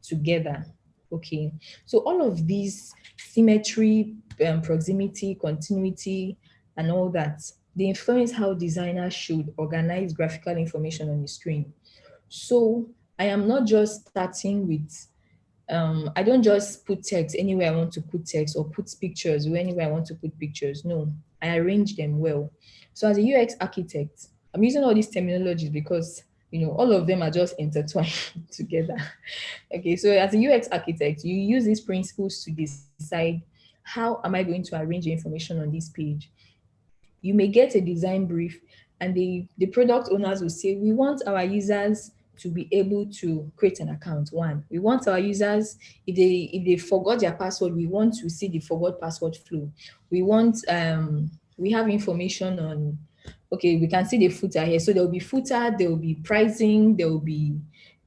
together. Okay, so all of these symmetry, proximity, continuity, and all that, they influence how designers should organize graphical information on the screen. So I am not just starting with I don't just put text anywhere I want to put text, or put pictures anywhere I want to put pictures. No, I arrange them well. So as a UX architect, I'm using all these terminologies because all of them are just intertwined together. Okay, so as a UX architect, you use these principles to decide how am I going to arrange the information on this page. You may get a design brief, and the product owners will say, we want our users to be able to create an account. One, we want our users, if they forgot their password, we want to see the forgot password flow. We have information on, okay, we can see the footer here. So there will be footer, there will be pricing, there will be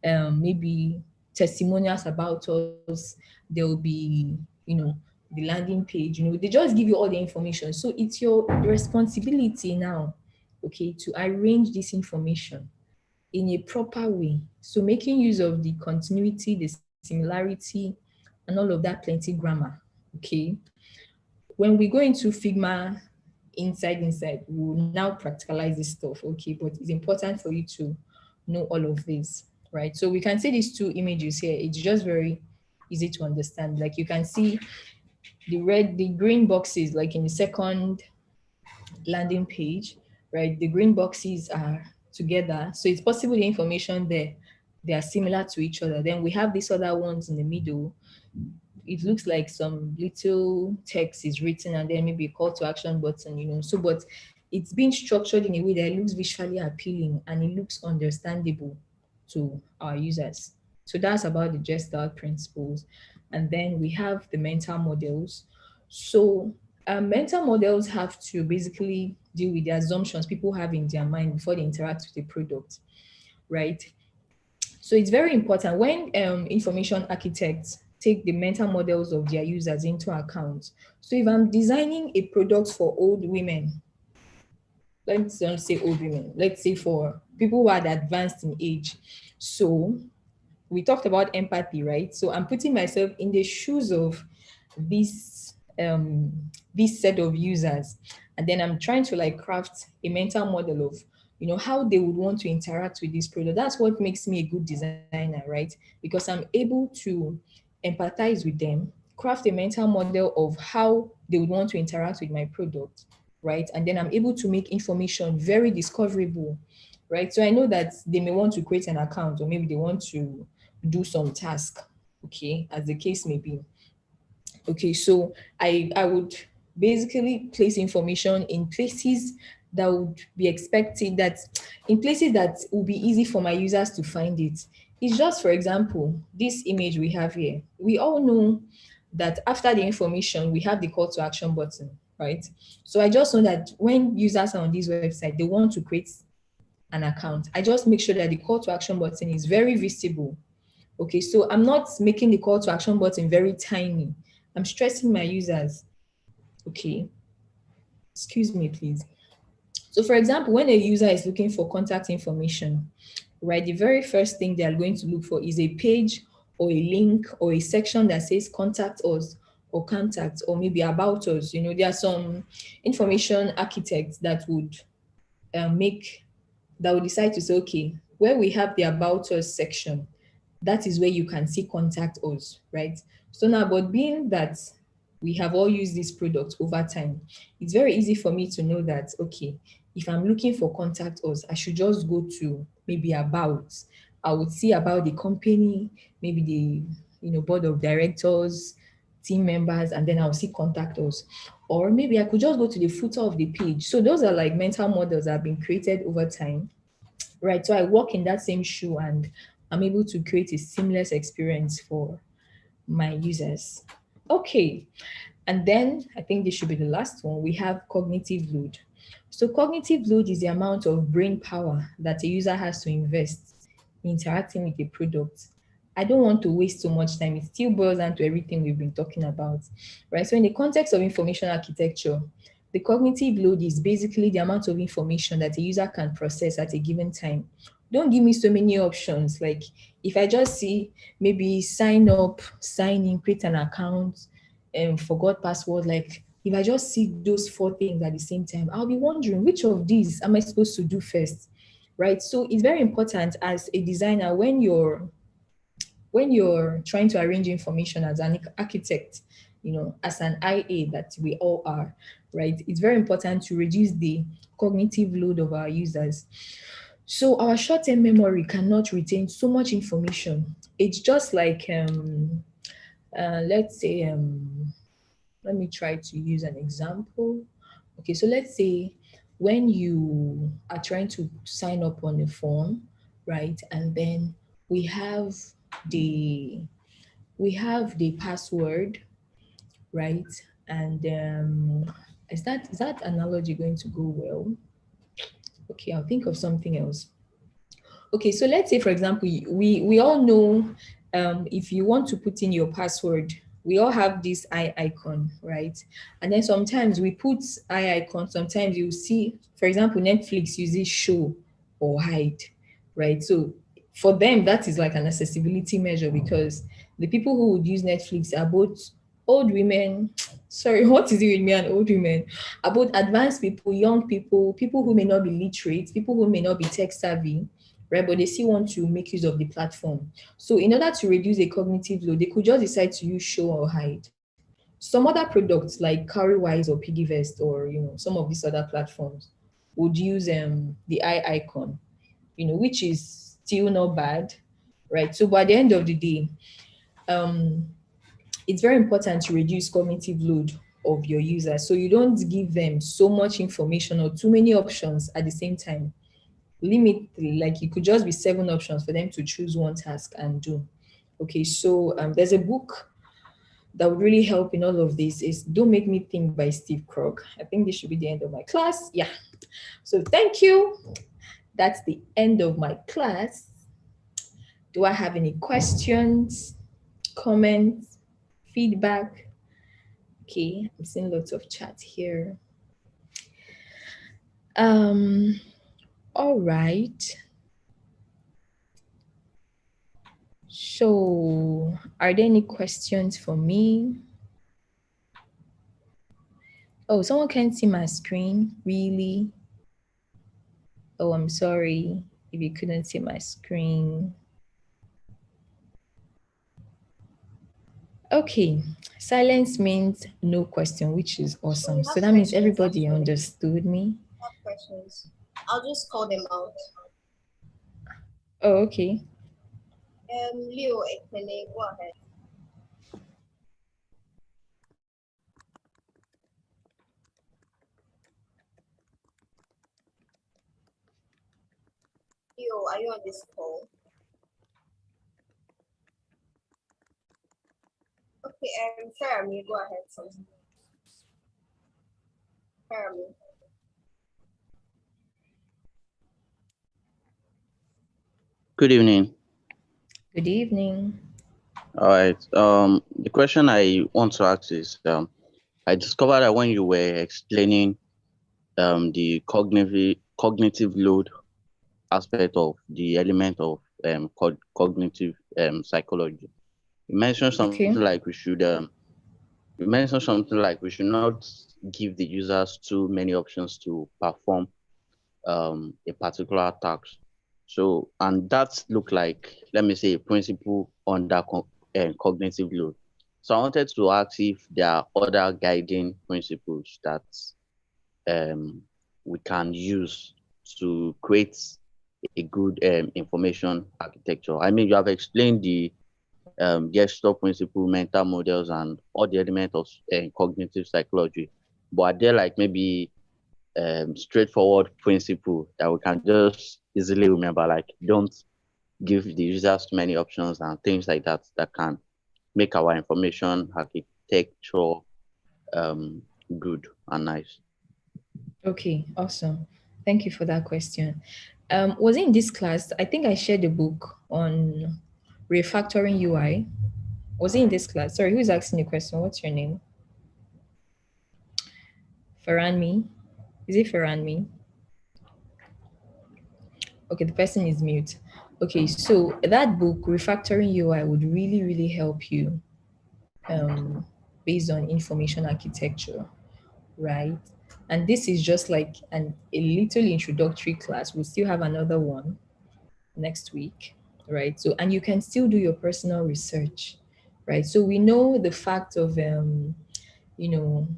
maybe testimonials about us, there will be, the landing page, they just give you all the information. So it's your responsibility now, okay, to arrange this information in a proper way. So making use of the continuity, the similarity, and all of that plenty grammar. Okay. When we go into Figma inside, we will now practicalize this stuff. Okay, but it's important for you to know all of this, right? So we can see these two images here. It's just very easy to understand. Like you can see the green boxes, like in the second landing page, right? The green boxes are together. So it's possible the information there, they are similar to each other. Then we have these other ones in the middle. It looks like some little text is written and then maybe a call to action button, So, but it's been structured in a way that it looks visually appealing and it looks understandable to our users. So that's about the Gestalt principles. And then we have the mental models. So mental models have to basically deal with the assumptions people have in their mind before they interact with the product, right? So it's very important when information architects take the mental models of their users into account. So if I'm designing a product for old women, let's not say old women, let's say for people who are advanced in age. So we talked about empathy, right? So I'm putting myself in the shoes of this this set of users, and then I'm trying to like craft a mental model of how they would want to interact with this product. That's what makes me a good designer, right? Because I'm able to empathize with them, craft a mental model of how they would want to interact with my product, right? And then I'm able to make information very discoverable, right? So I know that they may want to create an account, or maybe they want to do some task, okay, as the case may be. Okay, so I would basically place information in places that would be expected, that in places that will be easy for my users to find it. It's just, for example, this image we have here. We all know that after the information, we have the call to action button, right? So I just know that when users are on this website, they want to create an account. I just make sure that the call to action button is very visible. Okay, so I'm not making the call to action button very tiny. I'm stressing my users. Okay, excuse me, please. So for example, when a user is looking for contact information, right, the very first thing they are going to look for is a page or a link or a section that says contact us or contact or maybe about us. There are some information architects that would decide to say, okay, where we have the about us section, that is where you can see contact us, right? So now, but being that we have all used this product over time, it's very easy for me to know that, okay, if I'm looking for contact us, I should just go to maybe about. I would see about the company, maybe the board of directors, team members, and then I'll see contact us. Or maybe I could just go to the footer of the page. So those are like mental models that have been created over time, right? So I walk in that same shoe and I'm able to create a seamless experience for my users. Okay. And then I think this should be the last one. We have cognitive load. So cognitive load is the amount of brain power that a user has to invest in interacting with a product. I don't want to waste so much time. It still boils down to everything we've been talking about, right? So in the context of information architecture, the cognitive load is basically the amount of information that a user can process at a given time. Don't give me so many options. Like if I just see maybe sign up, sign in, create an account, and forgot password, like if I just see those four things at the same time, I'll be wondering which of these am I supposed to do first, right? So it's very important as a designer when you're trying to arrange information as an architect, as an IA that we all are, right? It's very important to reduce the cognitive load of our users. So our short-term memory cannot retain so much information. It's just like, let's say, let me try to use an example. Okay, so let's say when you are trying to sign up on a form, right? And then we have the password, right? And is that analogy going to go well? Okay, I'll think of something else. Okay, so let's say, for example, we all know if you want to put in your password, we all have this eye icon, right? And then sometimes we put eye icon, sometimes you see, for example, Netflix uses show or hide, right? So for them, that is like an accessibility measure, because the people who would use Netflix are both old women. Sorry, what is it with me and old women? Are both advanced people, young people, people who may not be literate, people who may not be tech savvy, right? But they still want to make use of the platform. So in order to reduce a cognitive load, they could just decide to use show or hide. Some other products like Cowrywise or Piggyvest, or some of these other platforms would use the eye icon, which is still not bad, right? So by the end of the day, um, it's very important to reduce cognitive load of your users. So you don't give them so much information or too many options at the same time. Limit, like it could just be 7 options for them to choose one task and do. Okay, so there's a book that would really help in all of this, is Don't Make Me Think by Steve Krug. I think this should be the end of my class. Yeah. So thank you. That's the end of my class. Do I have any questions, comments, feedback? Okay, I'm seeing lots of chat here. All right. So, are there any questions for me? Oh, someone can't see my screen, really? Oh, I'm sorry if you couldn't see my screen. Okay, silence means no question, which is awesome. So that means everybody understood me.
I have questions. I'll just call them out.
Oh, okay.
Leo, Ekene, go ahead. Leo, are you on this call? Okay, Fermi, go ahead. Fermi.
Good evening.
Good evening.
All right. The question I want to ask is, I discovered that when you were explaining the cognitive load aspect of the element of cognitive psychology, you mentioned something
Okay.
like we should not give the users too many options to perform a particular task. So, and that looked like, let me say, a principle under cognitive load. So I wanted to ask if there are other guiding principles that we can use to create a good information architecture. I mean, you have explained the Gestalt principle, mental models, and all the elements of cognitive psychology. But are there like maybe straightforward principle that we can just easily remember, like don't give the users too many options and things like that that can make our information architecture good and nice?
Okay, awesome. Thank you for that question. Was it in this class? I think I shared a book on refactoring UI. Was it in this class? Sorry, who's asking the question? What's your name? Faranmi? Is it Faranmi? Okay, the person is mute. Okay, so that book, Refactoring UI, would really, really help you based on information architecture, right? And this is just like a little introductory class. We'll still have another one next week, right? So, and you can still do your personal research, right? So we know the fact of, you know,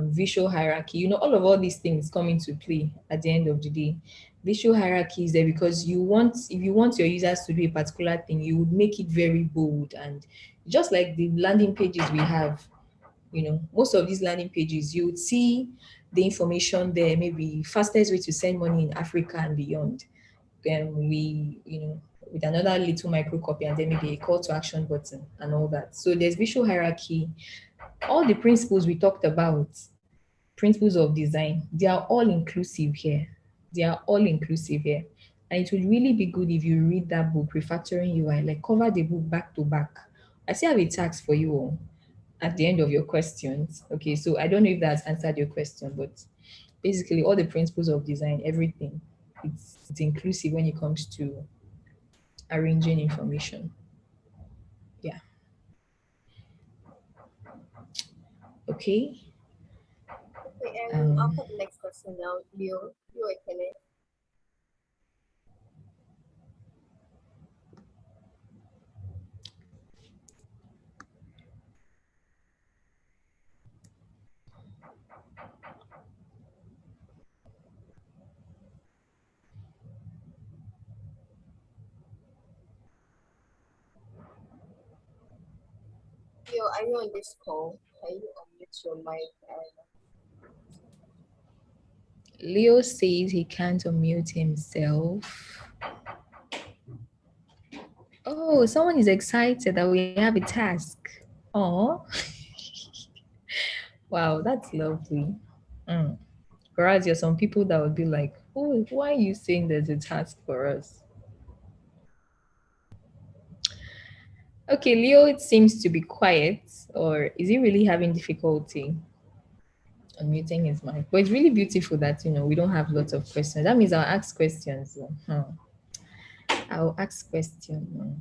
visual hierarchy, all these things come into play at the end of the day. Visual hierarchy is there because if you want your users to do a particular thing, you would make it very bold. And just like the landing pages we have, most of these landing pages, you would see the information there, maybe fastest way to send money in Africa and beyond. Then with another little micro copy and then maybe a call to action button and all that. So there's visual hierarchy. All the principles we talked about, principles of design, they are all inclusive here. They are all inclusive here. And it would really be good if you read that book, Refactoring UI, like cover the book back to back. I still have a task for you all at the end of your questions. Okay, so I don't know if that's answered your question, but basically all the principles of design, everything, it's inclusive when it comes to arranging information. Yeah. Okay.
Okay, and I'll put the next question now. Leo, can I? Leo, are you on this call? Can you unmute your mic?
Leo says he can't unmute himself. Oh, someone is excited that we have a task. Oh, wow, that's lovely. Whereas there are some people that would be like, oh, why are you saying there's a task for us? Okay, Leo, it seems to be quiet, or is he really having difficulty unmuting his mic? But it's really beautiful that, we don't have lots of questions. That means I'll ask questions. I'll ask questions.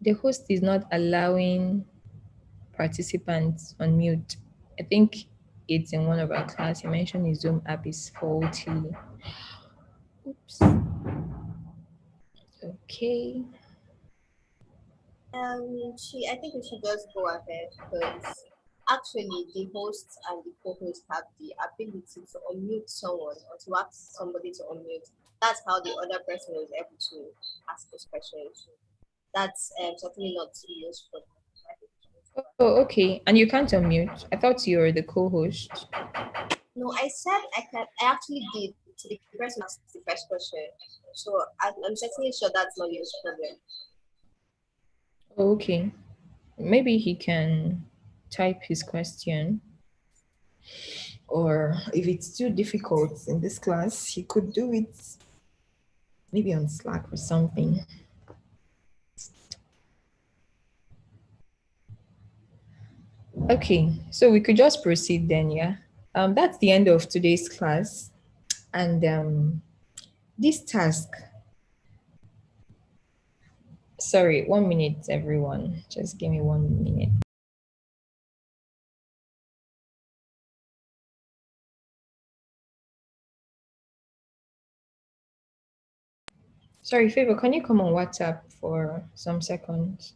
The host is not allowing participants on mute. I think it's in one of our class. You mentioned his Zoom app is faulty. Oops. Okay.
I think we should just go ahead because actually the hosts and the co-host have the ability to unmute someone or to ask somebody to unmute. That's how the other person was able to ask this question. That's certainly not useful.
Oh, okay. And you can't unmute. I thought you were the co-host.
No, I said I can. I actually did to the person asked the first question. So I'm certainly sure that's not your problem.
Oh, okay. Maybe he can type his question. Or if it's too difficult in this class, he could do it maybe on Slack or something. Okay, so we could just proceed then, yeah. That's the end of today's class. And this task, sorry, 1 minute, everyone. Just give me 1 minute. Sorry, Favor, can you come on WhatsApp for some seconds?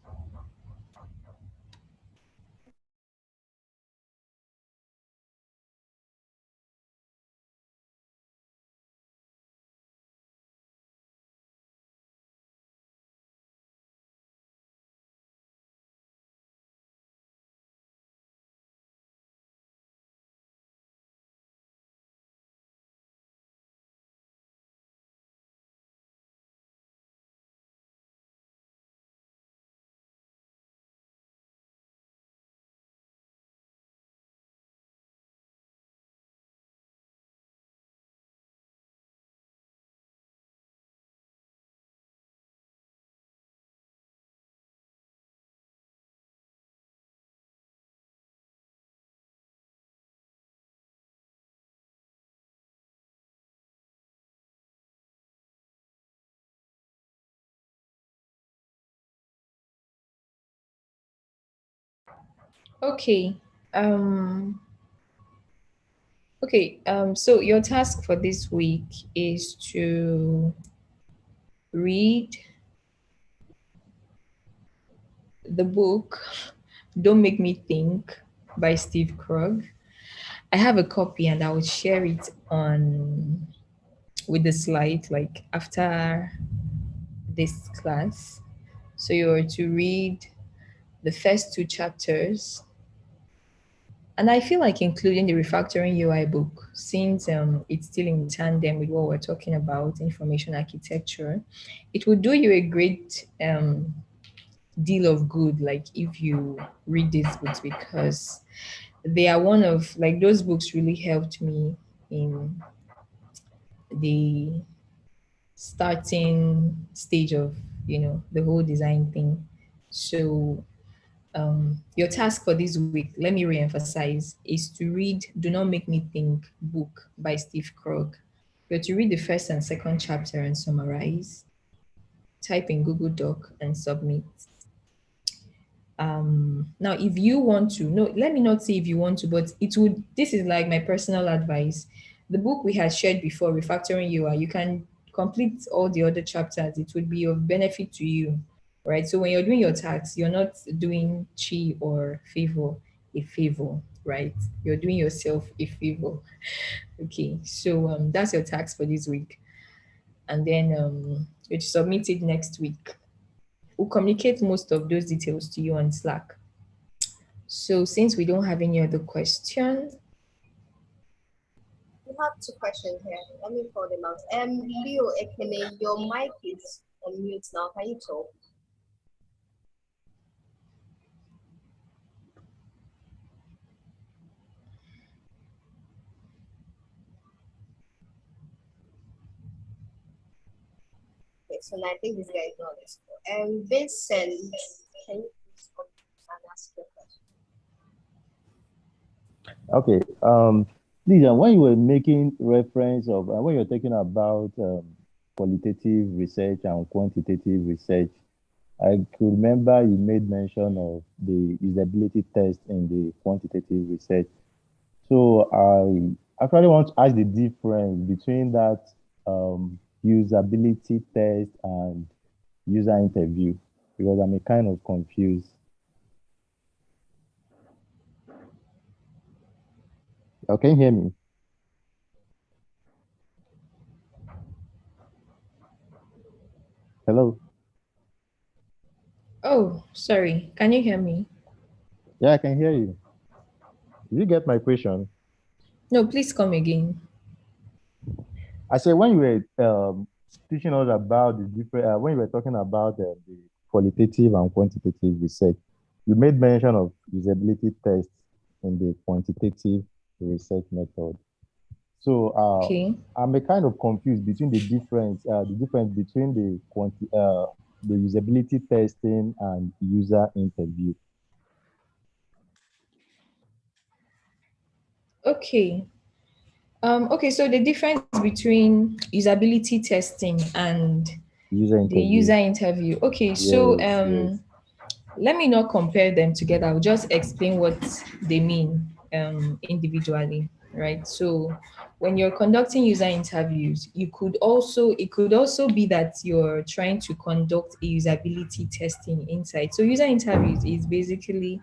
Okay. So your task for this week is to read the book Don't Make Me Think by Steve Krug. I have a copy and I will share it on with the slide like after this class. So you're to read the first 2 chapters. And I feel like including the refactoring UI book, since it's still in tandem with what we're talking about, information architecture, it will do you a great deal of good, like if you read these books, because they are one of, like those books really helped me in the starting stage of the whole design thing. So your task for this week, let me reemphasize, is to read Do Not Make Me Think book by Steve Krug. You're to read the first and second chapter and summarize, type in Google Doc and submit. Now, if you want to, no, let me not say if you want to, but this is like my personal advice. The book we had shared before, Refactoring UI, you can complete all the other chapters. It would be of benefit to you, right? So when you're doing your tax, you're not doing chi or favor, a favor, right? You're doing yourself a favor. Okay, so that's your tax for this week. And then you submit it next week. We'll communicate most of those details to you on Slack. So since we don't have any other question.
We have two questions here. Let me call them out. Leo Ekene, your mic is on mute now. Can you talk? Okay, so now I think this guy is not listening. Vincent, can you please come and ask your question?
Okay. Lisa, when you were making reference of, when you're talking about qualitative research and quantitative research, I could remember you made mention of the usability test in the quantitative research. So I actually want to ask the difference between that usability test and user interview, because I'm kind of confused. Oh, can you hear me? Hello?
Oh, sorry. Can you hear me?
Yeah, I can hear you. Did you get my question?
No, please come again.
I said when you were teaching us about the different, when you were talking about the qualitative and quantitative research, you made mention of usability tests in the quantitative research method. So
Okay.
I'm a kind of confused between the difference between the usability testing and user interview.
Okay. Okay, so the difference between usability testing and the user interview. Okay, so
Yes.
let me not compare them together. I'll just explain what they mean individually, right? So when you're conducting user interviews, it could also be that you're trying to conduct a usability testing inside. So user interviews is basically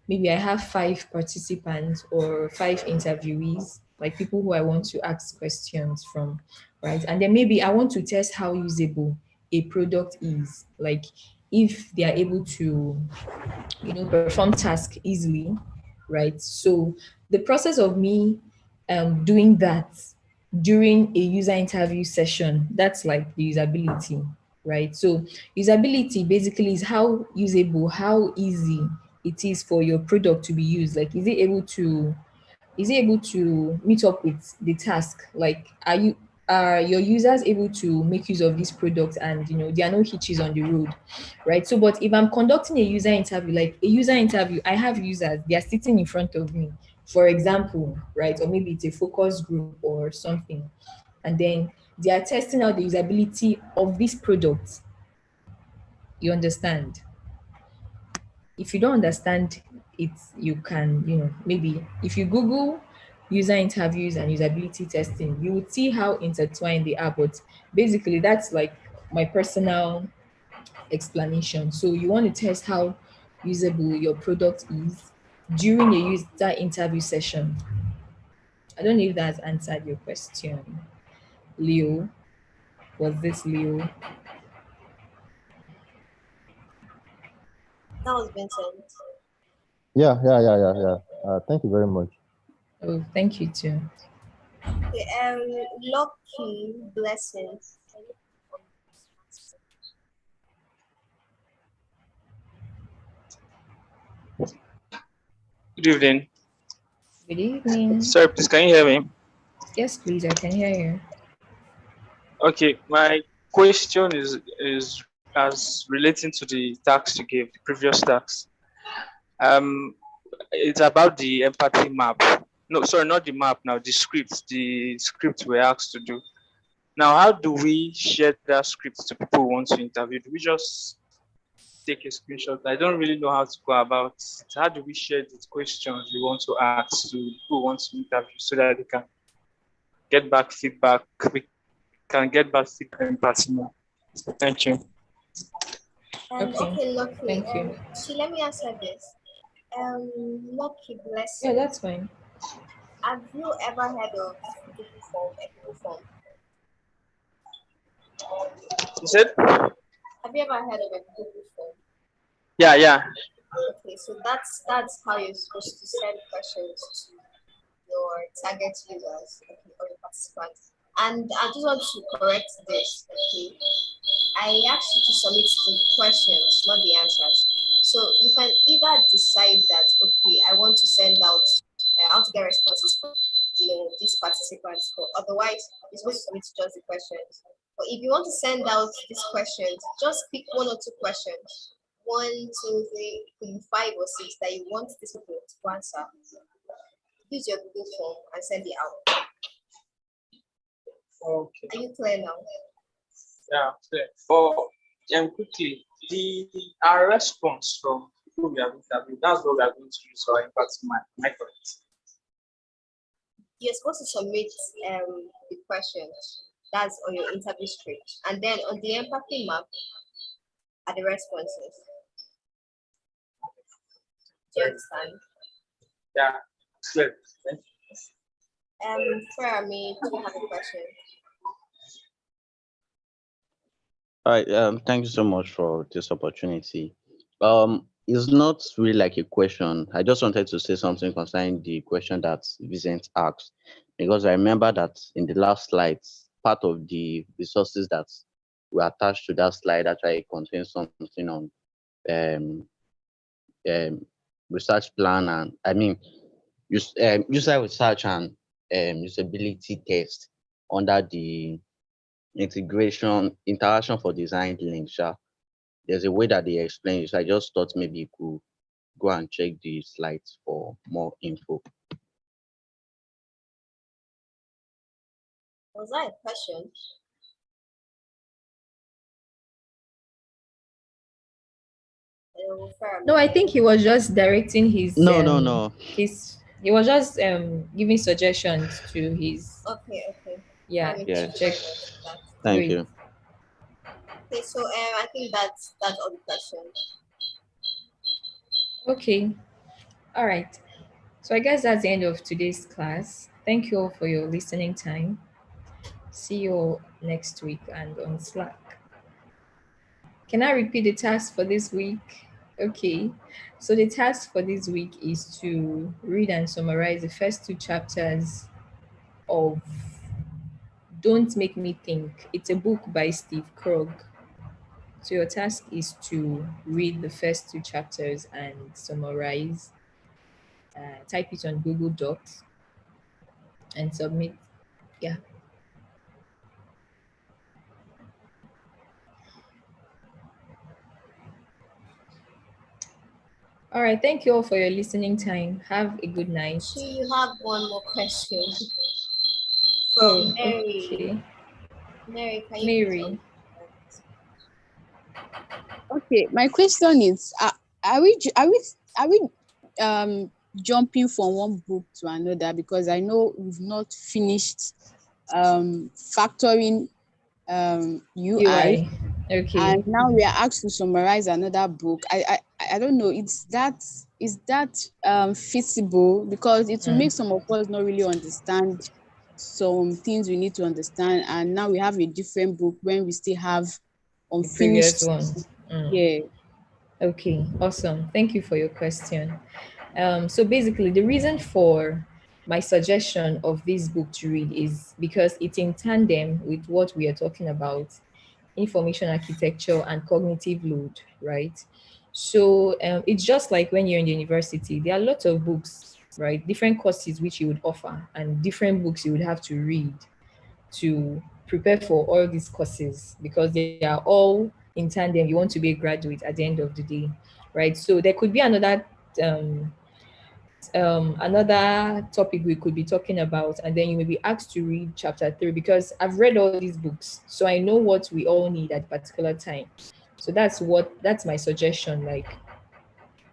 maybe I have 5 participants or 5 interviewees, like people who I want to ask questions from, right? And then maybe I want to test how usable a product is, like if they are able to, perform tasks easily, right? So the process of me doing that during a user interview session, that's like the usability, right? So usability basically is how usable, how easy it is for your product to be used. Like, is it able to meet up with the task? Like, are your users able to make use of this product, and there are no hitches on the road, right? So but if I'm conducting a user interview, I have users, they are sitting in front of me, for example, right? Or maybe it's a focus group or something, and then they are testing out the usability of this product. You understand? If you don't understand it, you can, maybe if you Google user interviews and usability testing, you would see how intertwined they are. But basically, that's like my personal explanation. So you want to test how usable your product is during a user interview session. I don't know if that's answered your question, Leo. Was this Leo?
That was Vincent.
Yeah. Thank you very much.
Oh, thank you too.
Okay, Lucky Blessings.
Good evening.
Good evening.
Sorry, please, can you hear me?
Yes, please, I can hear you.
Okay, my question is as relating to the task you gave, the previous task. It's about the empathy map. No, sorry, not the map now, the script we're asked to do. Now, how do we share that script to people who want to interview? Do we just take a screenshot? I don't really know how to go about it. How do we share the questions we want to ask to people who want to interview so that they can get back feedback? We can get back feedback in person. Thank you.
Okay, Lucky.
Thank you.
So let me answer this. Lucky, bless
Yeah,
you.
that's fine.
Have you ever heard of Google Form, a Google Form?
You said?
Have you ever heard of a Google Form?
Yeah.
Okay, so that's how you're supposed to send questions to your target users, okay, or your participants. And I just want to correct this, okay? I asked you to submit the questions, not the answers. So you can either decide that, okay, I want to send out, I want to get responses from, these participants, but otherwise, you're supposed to submit just the questions. But if you want to send out these questions, just pick 1 or 2 questions. 1, 2, 3, could be 5 or 6 that you want this people to answer. Use your Google form and send it out.
Okay.
Are you clear now?
Yeah, clear. For quickly, our response from people we have interviewed, that's what we are going to use for impact map. Am I correct?
You're supposed to submit the questions. That's on your interview script. And then on the empathy map are the responses. Do you understand?
Yeah, clear. Thank you.
Farami, do you have a question?
All right. Thank you so much for this opportunity. It's not really like a question. I just wanted to say something concerning the question that Vincent asked, because I remember that in the last slides, part of the resources that were attached to that slide actually contains something on um, research plan and user research and usability test under the interaction for design link. There's a way that they explain it. So I just thought maybe you could go and check the slides for more info.
Was that a question?
No, I think he was just directing his
No.
he was just giving suggestions to his
Okay.
yeah
Yes.
check.
Thank
Great.
you.
Okay, so I think that's all the questions.
Okay. All right. So I guess that's the end of today's class. Thank you all for your listening time. See you all next week and on Slack. Can I repeat the task for this week? Okay. So the task for this week is to read and summarize the first 2 chapters of Don't Make Me Think. It's a book by Steve Krug. So your task is to read the first 2 chapters and summarize. Type it on Google Docs and submit. Yeah. All right. Thank you all for your listening time. Have a good night.
So you have one more question
Oh,
from Mary.
okay.
Mary, can you
Mary.
Okay, my question is: are we jumping from one book to another? Because I know we've not finished factoring UI.
Okay.
And now we are asked to summarize another book. I don't know. Is that feasible? Because it will make some of us not really understand some things we need to understand. And now we have a different book when we still have unfinished.
The previous one.
Yeah.
Okay. Awesome. Thank you for your question. So basically, the reason for my suggestion of this book to read is because it's in tandem with what we are talking about, information architecture and cognitive load, right? So it's just like when you're in the university, there are lots of books, right? Different courses which you would offer and different books you would have to read to prepare for all these courses because they are all in tandem. You want to be a graduate at the end of the day, right? So there could be another topic we could be talking about, and then you may be asked to read chapter 3 because I've read all these books, so I know what we all need at a particular time. So that's my suggestion. Like,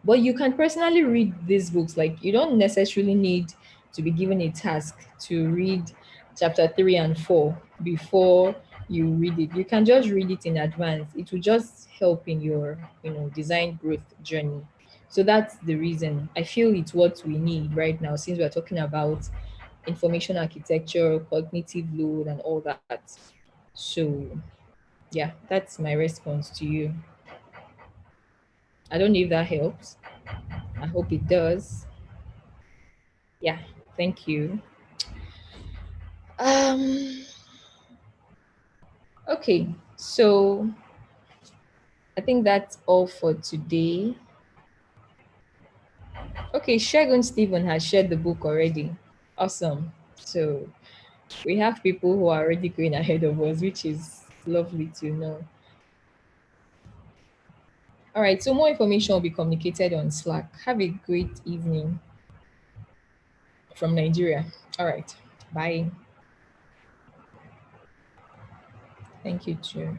but you can personally read these books. Like, you don't necessarily need to be given a task to read chapter 3 and 4 before you read it. You can just read it in advance. It will just help in your, design growth journey. So that's the reason I feel it's what we need right now, since we're talking about information architecture, cognitive load, and all that. So yeah, that's my response to you. I don't know if that helps. I hope it does. Yeah, thank you. Okay, so I think that's all for today. Okay, Shagun Stephen has shared the book already. Awesome. So we have people who are already going ahead of us, which is lovely to know. All right, so more information will be communicated on Slack. Have a great evening from Nigeria. All right, bye. Thank you, too.